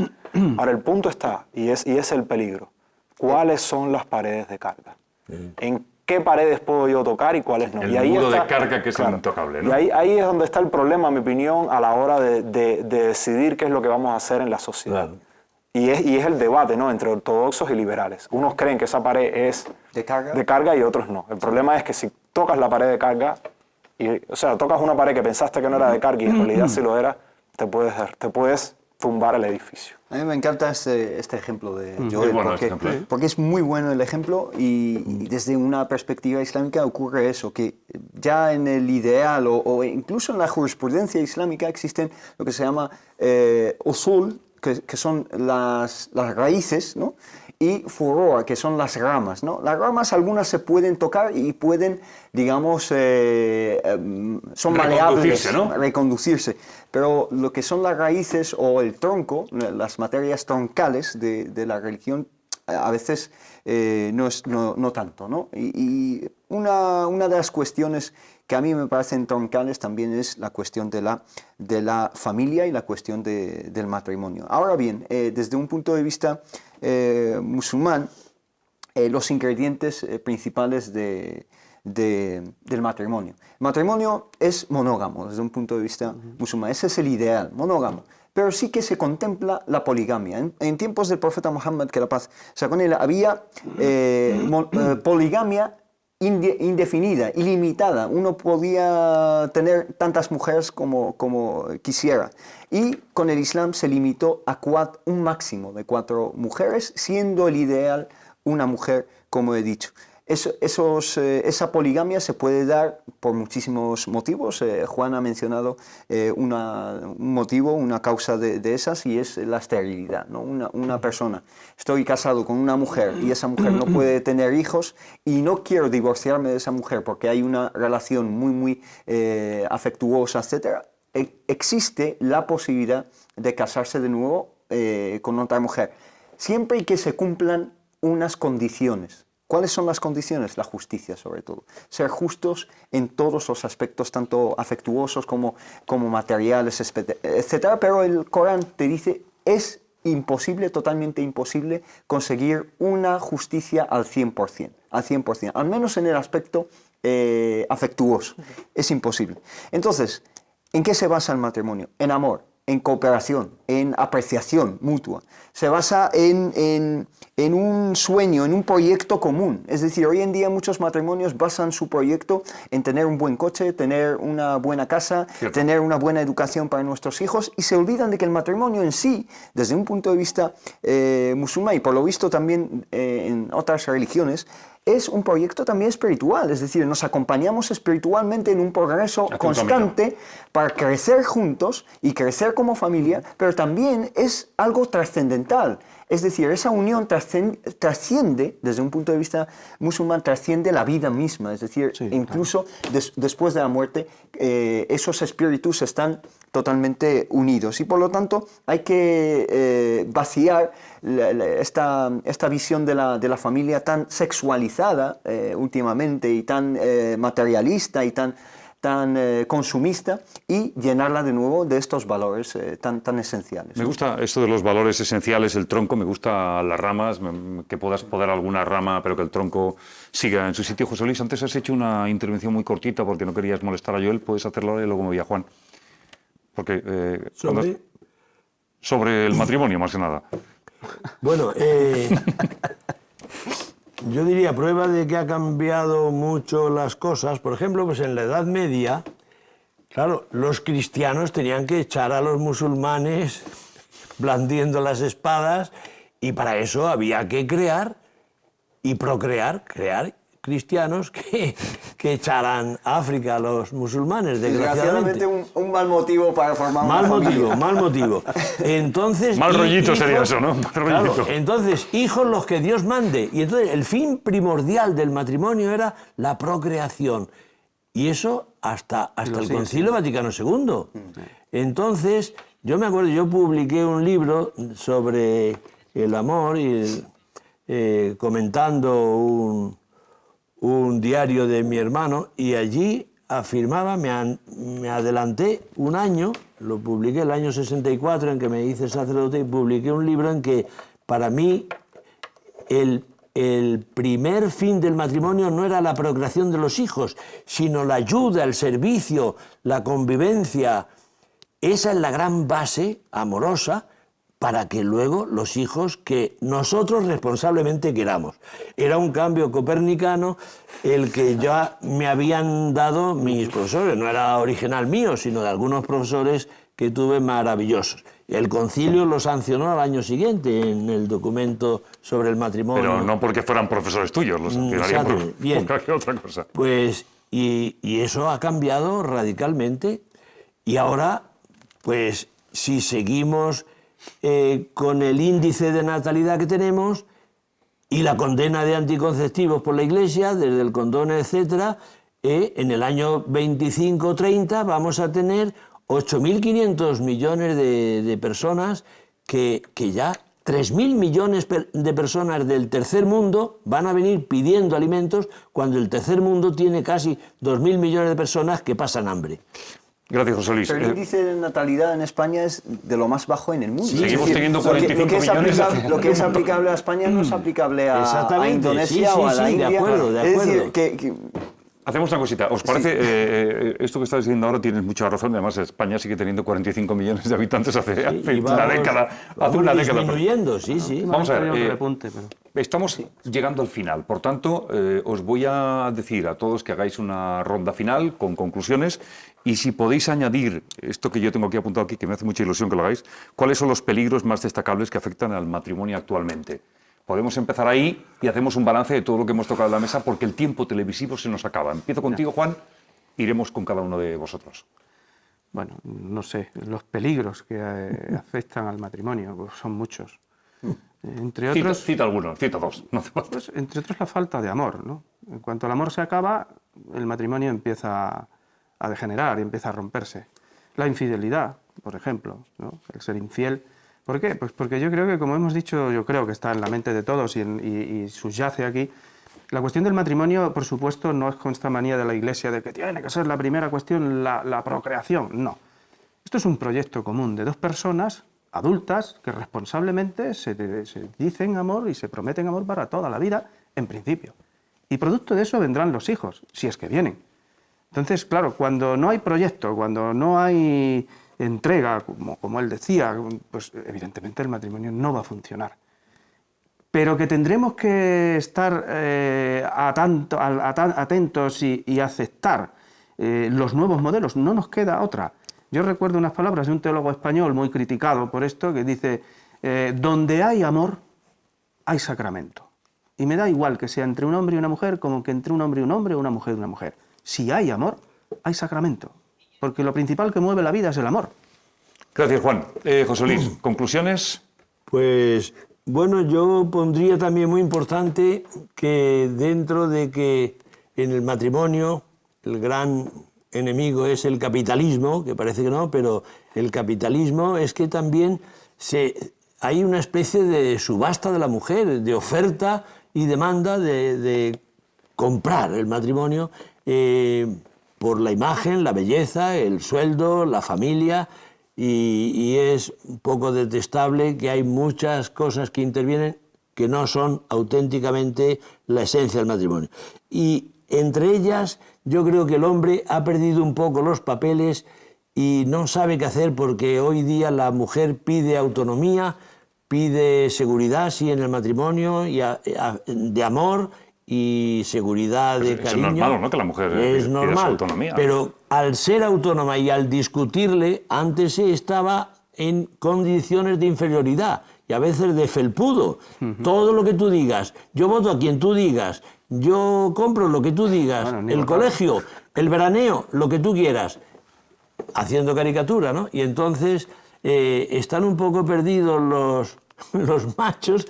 Ahora el punto está, y es el peligro, ¿cuáles son las paredes de carga? ¿En qué paredes puedo yo tocar y cuáles no? El y ahí muro está, de carga que es intocable, ¿no? Y ahí es donde está el problema, en mi opinión, a la hora de decidir qué es lo que vamos a hacer en la sociedad. Claro. Y es el debate, ¿no?, entre ortodoxos y liberales. Unos creen que esa pared es de carga y otros no. El problema es que si tocas la pared de carga, o sea, tocas una pared que pensaste que no era de carga y en realidad sí lo era, te puedes tumbar el edificio. A mí me encanta este ejemplo de Joel, porque es muy bueno el ejemplo y desde una perspectiva islámica ocurre eso, que ya en el ideal o incluso en la jurisprudencia islámica existen lo que se llama usul, que son las raíces, ¿no?, y furor, que son las ramas, ¿no? Las ramas algunas se pueden tocar y pueden, digamos, son maleables, ¿no?, reconducirse, pero lo que son las raíces o el tronco, las materias troncales de la religión, a veces no tanto, ¿no? Y una de las cuestiones que a mí me parecen troncales también es la cuestión de la familia y la cuestión del matrimonio. Ahora bien, desde un punto de vista musulmán, los ingredientes principales del matrimonio. El matrimonio es monógamo desde un punto de vista musulmán, ese es el ideal, monógamo. Pero sí que se contempla la poligamia. En tiempos del profeta Muhammad, que la paz sea con él, había poligamia indefinida, ilimitada. Uno podía tener tantas mujeres como quisiera. Y con el Islam se limitó a un máximo de 4 mujeres, siendo el ideal una mujer, como he dicho. Esa poligamia se puede dar por muchísimos motivos. Juan ha mencionado un motivo, una causa de esas, y es la esterilidad, ¿no? Una persona, estoy casado con una mujer y esa mujer no puede tener hijos y no quiero divorciarme de esa mujer porque hay una relación muy afectuosa, etc. Existe la posibilidad de casarse de nuevo con otra mujer, siempre y que se cumplan unas condiciones. ¿Cuáles son las condiciones? La justicia, sobre todo. Ser justos en todos los aspectos, tanto afectuosos como materiales, etc. Pero el Corán te dice, es imposible, totalmente imposible, conseguir una justicia al 100%, al menos en el aspecto afectuoso. Es imposible. Entonces, ¿en qué se basa el matrimonio? En amor, en cooperación, en apreciación mutua. Se basa en un sueño, en un proyecto común. Es decir, hoy en día muchos matrimonios basan su proyecto en tener un buen coche, tener una buena casa, tener una buena educación para nuestros hijos, y se olvidan de que el matrimonio en sí, desde un punto de vista musulmán, y por lo visto también en otras religiones, es un proyecto también espiritual. Es decir, nos acompañamos espiritualmente en un progreso constante para crecer juntos y crecer como familia, pero también es algo trascendental. Es decir, esa unión trasciende, desde un punto de vista musulmán, trasciende la vida misma. Es decir, incluso después de la muerte, esos espíritus están totalmente unidos. Y por lo tanto, hay que vaciar esta visión de la familia tan sexualizada últimamente, y tan materialista y tan consumista, y llenarla de nuevo de estos valores tan esenciales. Me gusta esto de los valores esenciales, el tronco, me gusta las ramas, que puedas podar alguna rama, pero que el tronco siga en su sitio. José Luis, antes has hecho una intervención muy cortita porque no querías molestar a Joel, puedes hacerlo ahora y luego me voy a Juan. Porque, sobre el matrimonio, más que nada. Bueno, yo diría, prueba de que ha cambiado mucho las cosas. Por ejemplo, pues en la Edad Media, claro, los cristianos tenían que echar a los musulmanes blandiendo las espadas, y para eso había que crear y procrear, crear cristianos que echaran a África a los musulmanes, desgraciadamente. un mal motivo para formar una familia. Mal motivo. Entonces, mal rollito sería eso, ¿no? Mal rollito. Claro, entonces, hijos los que Dios mande. Y entonces el fin primordial del matrimonio era la procreación. Y eso hasta el Concilio Vaticano II. Entonces, yo me acuerdo, yo publiqué un libro sobre el amor, y comentando un diario de mi hermano, y allí afirmaba, me adelanté un año, lo publiqué el año 64, en que me hice sacerdote, y publiqué un libro en que para mí el primer fin del matrimonio no era la procreación de los hijos, sino la ayuda, el servicio, la convivencia. Esa es la gran base amorosa para que luego los hijos que nosotros responsablemente queramos. Era un cambio copernicano el que ya me habían dado mis profesores. No era original mío, sino de algunos profesores que tuve maravillosos. El concilio lo sancionó al año siguiente en el documento sobre el matrimonio. Pero no porque fueran profesores tuyos, lo sancionarían por cualquier otra cosa. Pues, y eso ha cambiado radicalmente. Y ahora, pues, si seguimos con el índice de natalidad que tenemos y la condena de anticonceptivos por la Iglesia, desde el condón, etc., en el año 25-30 vamos a tener 8.500 millones de personas que ya 3.000 millones de personas del tercer mundo van a venir pidiendo alimentos, cuando el tercer mundo tiene casi 2.000 millones de personas que pasan hambre. Gracias, José Luis. Pero el índice de natalidad en España es de lo más bajo en el mundo. Sí, seguimos teniendo 45 millones. Lo que es aplicable a España no es aplicable a Indonesia o a la India. De acuerdo. Es decir, que Hacemos una cosita. ¿Os parece, esto que estás diciendo ahora tienes mucha razón? Además, España sigue teniendo 45 millones de habitantes hace una década. Hace una década. Disminuyendo, sí. Vamos a ver. Repunte, pero... Estamos llegando al final. Por tanto, os voy a decir a todos que hagáis una ronda final con conclusiones y si podéis añadir esto que yo tengo aquí apuntado aquí, que me hace mucha ilusión que lo hagáis, ¿cuáles son los peligros más destacables que afectan al matrimonio actualmente? Podemos empezar ahí y hacemos un balance de todo lo que hemos tocado en la mesa porque el tiempo televisivo se nos acaba. Empiezo contigo, Juan, iremos con cada uno de vosotros. Bueno, no sé, los peligros que afectan al matrimonio pues son muchos. Entre otros, cita algunos, cita dos. No pues, entre otros la falta de amor, ¿no? En cuanto el amor se acaba, el matrimonio empieza a degenerar y empieza a romperse. La infidelidad, por ejemplo, ¿no? El ser infiel. ¿Por qué? Pues porque yo creo que, como hemos dicho, yo creo que está en la mente de todos y subyace aquí. La cuestión del matrimonio, por supuesto, no es con esta manía de la Iglesia de que tiene que ser la primera cuestión la procreación. No. Esto es un proyecto común de dos personas adultas que responsablemente se dicen amor y se prometen amor para toda la vida, en principio. Y producto de eso vendrán los hijos, si es que vienen. Entonces, claro, cuando no hay proyecto, cuando no hay entrega, como él decía, pues evidentemente el matrimonio no va a funcionar. Pero que tendremos que estar atentos y aceptar los nuevos modelos, no nos queda otra. Yo recuerdo unas palabras de un teólogo español muy criticado por esto, que dice, donde hay amor, hay sacramento. Y me da igual que sea entre un hombre y una mujer, como que entre un hombre o una mujer y una mujer. Si hay amor, hay sacramento. Porque lo principal que mueve la vida es el amor. Gracias, Juan. José Luis, ¿conclusiones? Pues, bueno, yo pondría también muy importante que dentro de que en el matrimonio el gran enemigo es el capitalismo, que parece que no, pero el capitalismo es que también hay una especie de subasta de la mujer, de oferta y demanda de comprar el matrimonio por la imagen, la belleza, el sueldo, la familia, y es un poco detestable que hay muchas cosas que intervienen que no son auténticamente la esencia del matrimonio. Y entre ellas, yo creo que el hombre ha perdido un poco los papeles y no sabe qué hacer porque hoy día la mujer pide autonomía, pide seguridad, sí, en el matrimonio, y de amor y seguridad de cariño. Es normal, ¿no?, que la mujer pida su autonomía. Pero al ser autónoma y al discutirle, antes se estaba en condiciones de inferioridad y a veces de felpudo. Todo lo que tú digas, yo voto a quien tú digas, yo compro lo que tú digas, bueno, el colegio, el veraneo, lo que tú quieras, haciendo caricatura, ¿no? Y entonces están un poco perdidos los machos,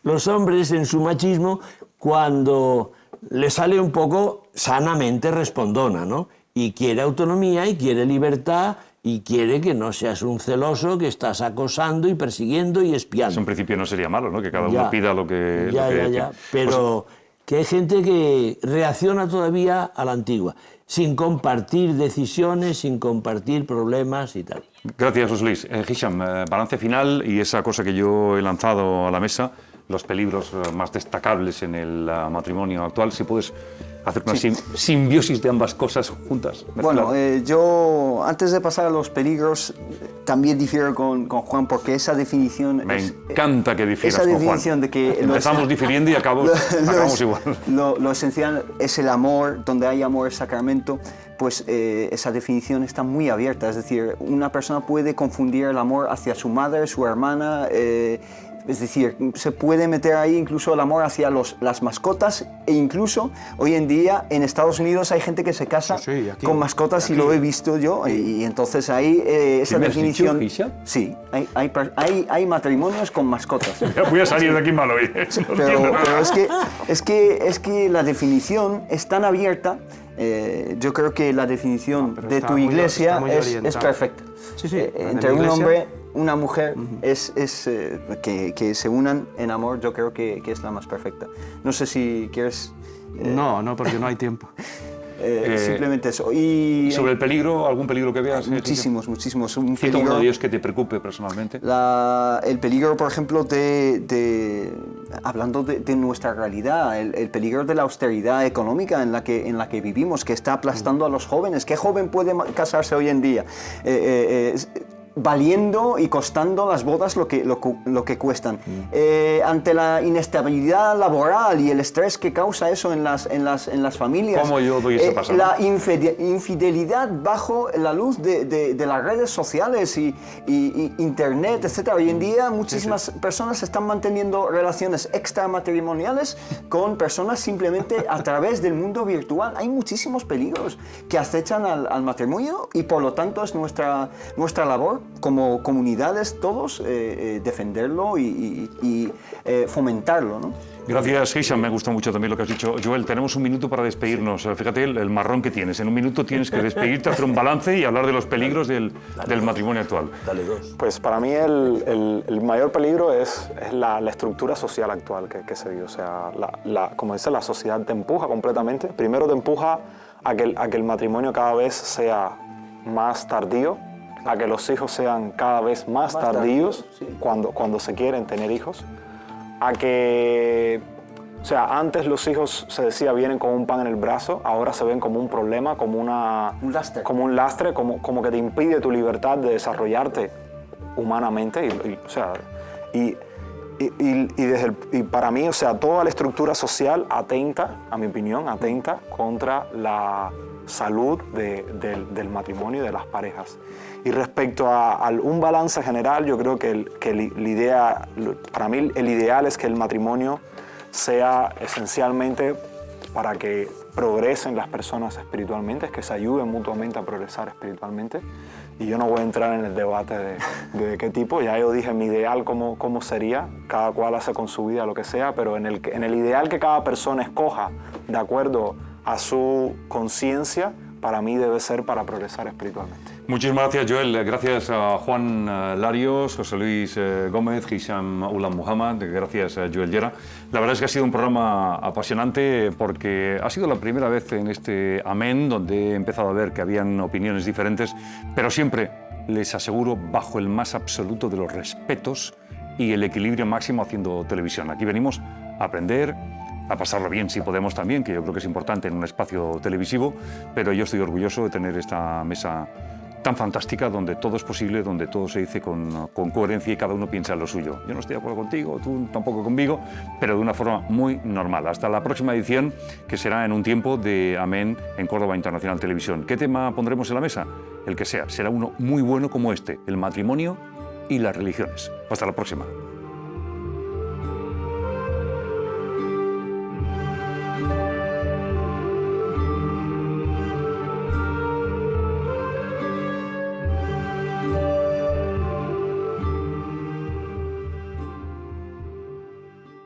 los hombres en su machismo, cuando le sale un poco sanamente respondona, ¿no? Y quiere autonomía y quiere libertad y quiere que no seas un celoso que estás acosando y persiguiendo y espiando. Eso en principio no sería malo, ¿no? Que cada uno pida lo que... Ya. Pero que hay gente que reacciona todavía a la antigua, sin compartir decisiones, sin compartir problemas y tal. Gracias, José Luis. Hisham, balance final y esa cosa que yo he lanzado a la mesa, los peligros más destacables en el matrimonio actual, si puedes hacer una simbiosis de ambas cosas juntas. Bueno, yo antes de pasar a los peligros también difiero con Juan porque esa definición... Me encanta que difieras con Juan. Esa definición de que... Empezamos difiriendo y acabamos igual. Lo esencial es el amor, donde hay amor es sacramento, pues esa definición está muy abierta. Es decir, una persona puede confundir el amor hacia su madre, su hermana... Es decir, se puede meter ahí incluso el amor hacia las mascotas e incluso hoy en día en Estados Unidos hay gente que se casa con mascotas y lo he visto yo y entonces ahí esa definición... Sí, hay matrimonios con mascotas. Ya voy a salir de aquí malo. Pero es que la definición es tan abierta, yo creo que la definición de tu iglesia es perfecta. Entre un hombre... Una mujer que se unan en amor, yo creo que es la más perfecta. No sé si quieres... No, porque no hay tiempo. Simplemente eso. Y sobre el peligro, ¿algún peligro que veas? Muchísimos. Cita uno de ellos que te preocupe personalmente. El peligro, por ejemplo, hablando de nuestra realidad, el peligro de la austeridad económica en la que vivimos, que está aplastando a los jóvenes. ¿Qué joven puede casarse hoy en día? Valiendo y costando las bodas lo que cuestan. Ante la inestabilidad laboral y el estrés que causa eso en las familias. ¿Cómo yo doy ese paso? La infidelidad bajo la luz de las redes sociales y internet, etc. Hoy en día muchísimas personas están manteniendo relaciones extramatrimoniales con personas simplemente a través del mundo virtual. Hay muchísimos peligros que acechan al matrimonio y por lo tanto es nuestra labor como comunidades todos defenderlo y fomentarlo, ¿no? Gracias, Hisham. Me gustó mucho también lo que has dicho. Joel, tenemos un minuto para despedirnos. Fíjate el marrón que tienes. En un minuto tienes que despedirte, hacer un balance y hablar de los peligros del matrimonio actual. Dale dos. Pues para mí el mayor peligro es la estructura social actual que se dio. O sea, como dice, la sociedad te empuja completamente. Primero te empuja a que el matrimonio cada vez sea más tardío, a que los hijos sean cada vez más tardíos cuando se quieren tener hijos, a que, o sea, antes los hijos se decía vienen con un pan en el brazo, ahora se ven como un problema, como un lastre, como que te impide tu libertad de desarrollarte humanamente, y para mí, o sea, toda la estructura social atenta, a mi opinión, atenta contra la salud del matrimonio y de las parejas. Y respecto a un balance general, yo creo que para mí el ideal es que el matrimonio sea esencialmente para que progresen las personas espiritualmente, es que se ayuden mutuamente a progresar espiritualmente. Y yo no voy a entrar en el debate de qué tipo, ya yo dije mi ideal cómo sería, cada cual hace con su vida lo que sea, pero en el ideal que cada persona escoja de acuerdo a su conciencia, para mí debe ser para progresar espiritualmente. Muchísimas gracias, Joel. Gracias a Juan Larios, José Luis Gómez, Hisham Ulam Muhammad. Gracias a Joel Llera. La verdad es que ha sido un programa apasionante porque ha sido la primera vez en este Amén donde he empezado a ver que habían opiniones diferentes, pero siempre, les aseguro, bajo el más absoluto de los respetos y el equilibrio máximo haciendo televisión. Aquí venimos a aprender, a pasarlo bien si podemos también, que yo creo que es importante en un espacio televisivo, pero yo estoy orgulloso de tener esta mesa tan fantástica donde todo es posible, donde todo se dice con coherencia y cada uno piensa en lo suyo. Yo no estoy de acuerdo contigo, tú tampoco conmigo, pero de una forma muy normal. Hasta la próxima edición, que será en un tiempo de Amén en Córdoba Internacional Televisión. ¿Qué tema pondremos en la mesa? El que sea. Será uno muy bueno como este, el matrimonio y las religiones. Hasta la próxima.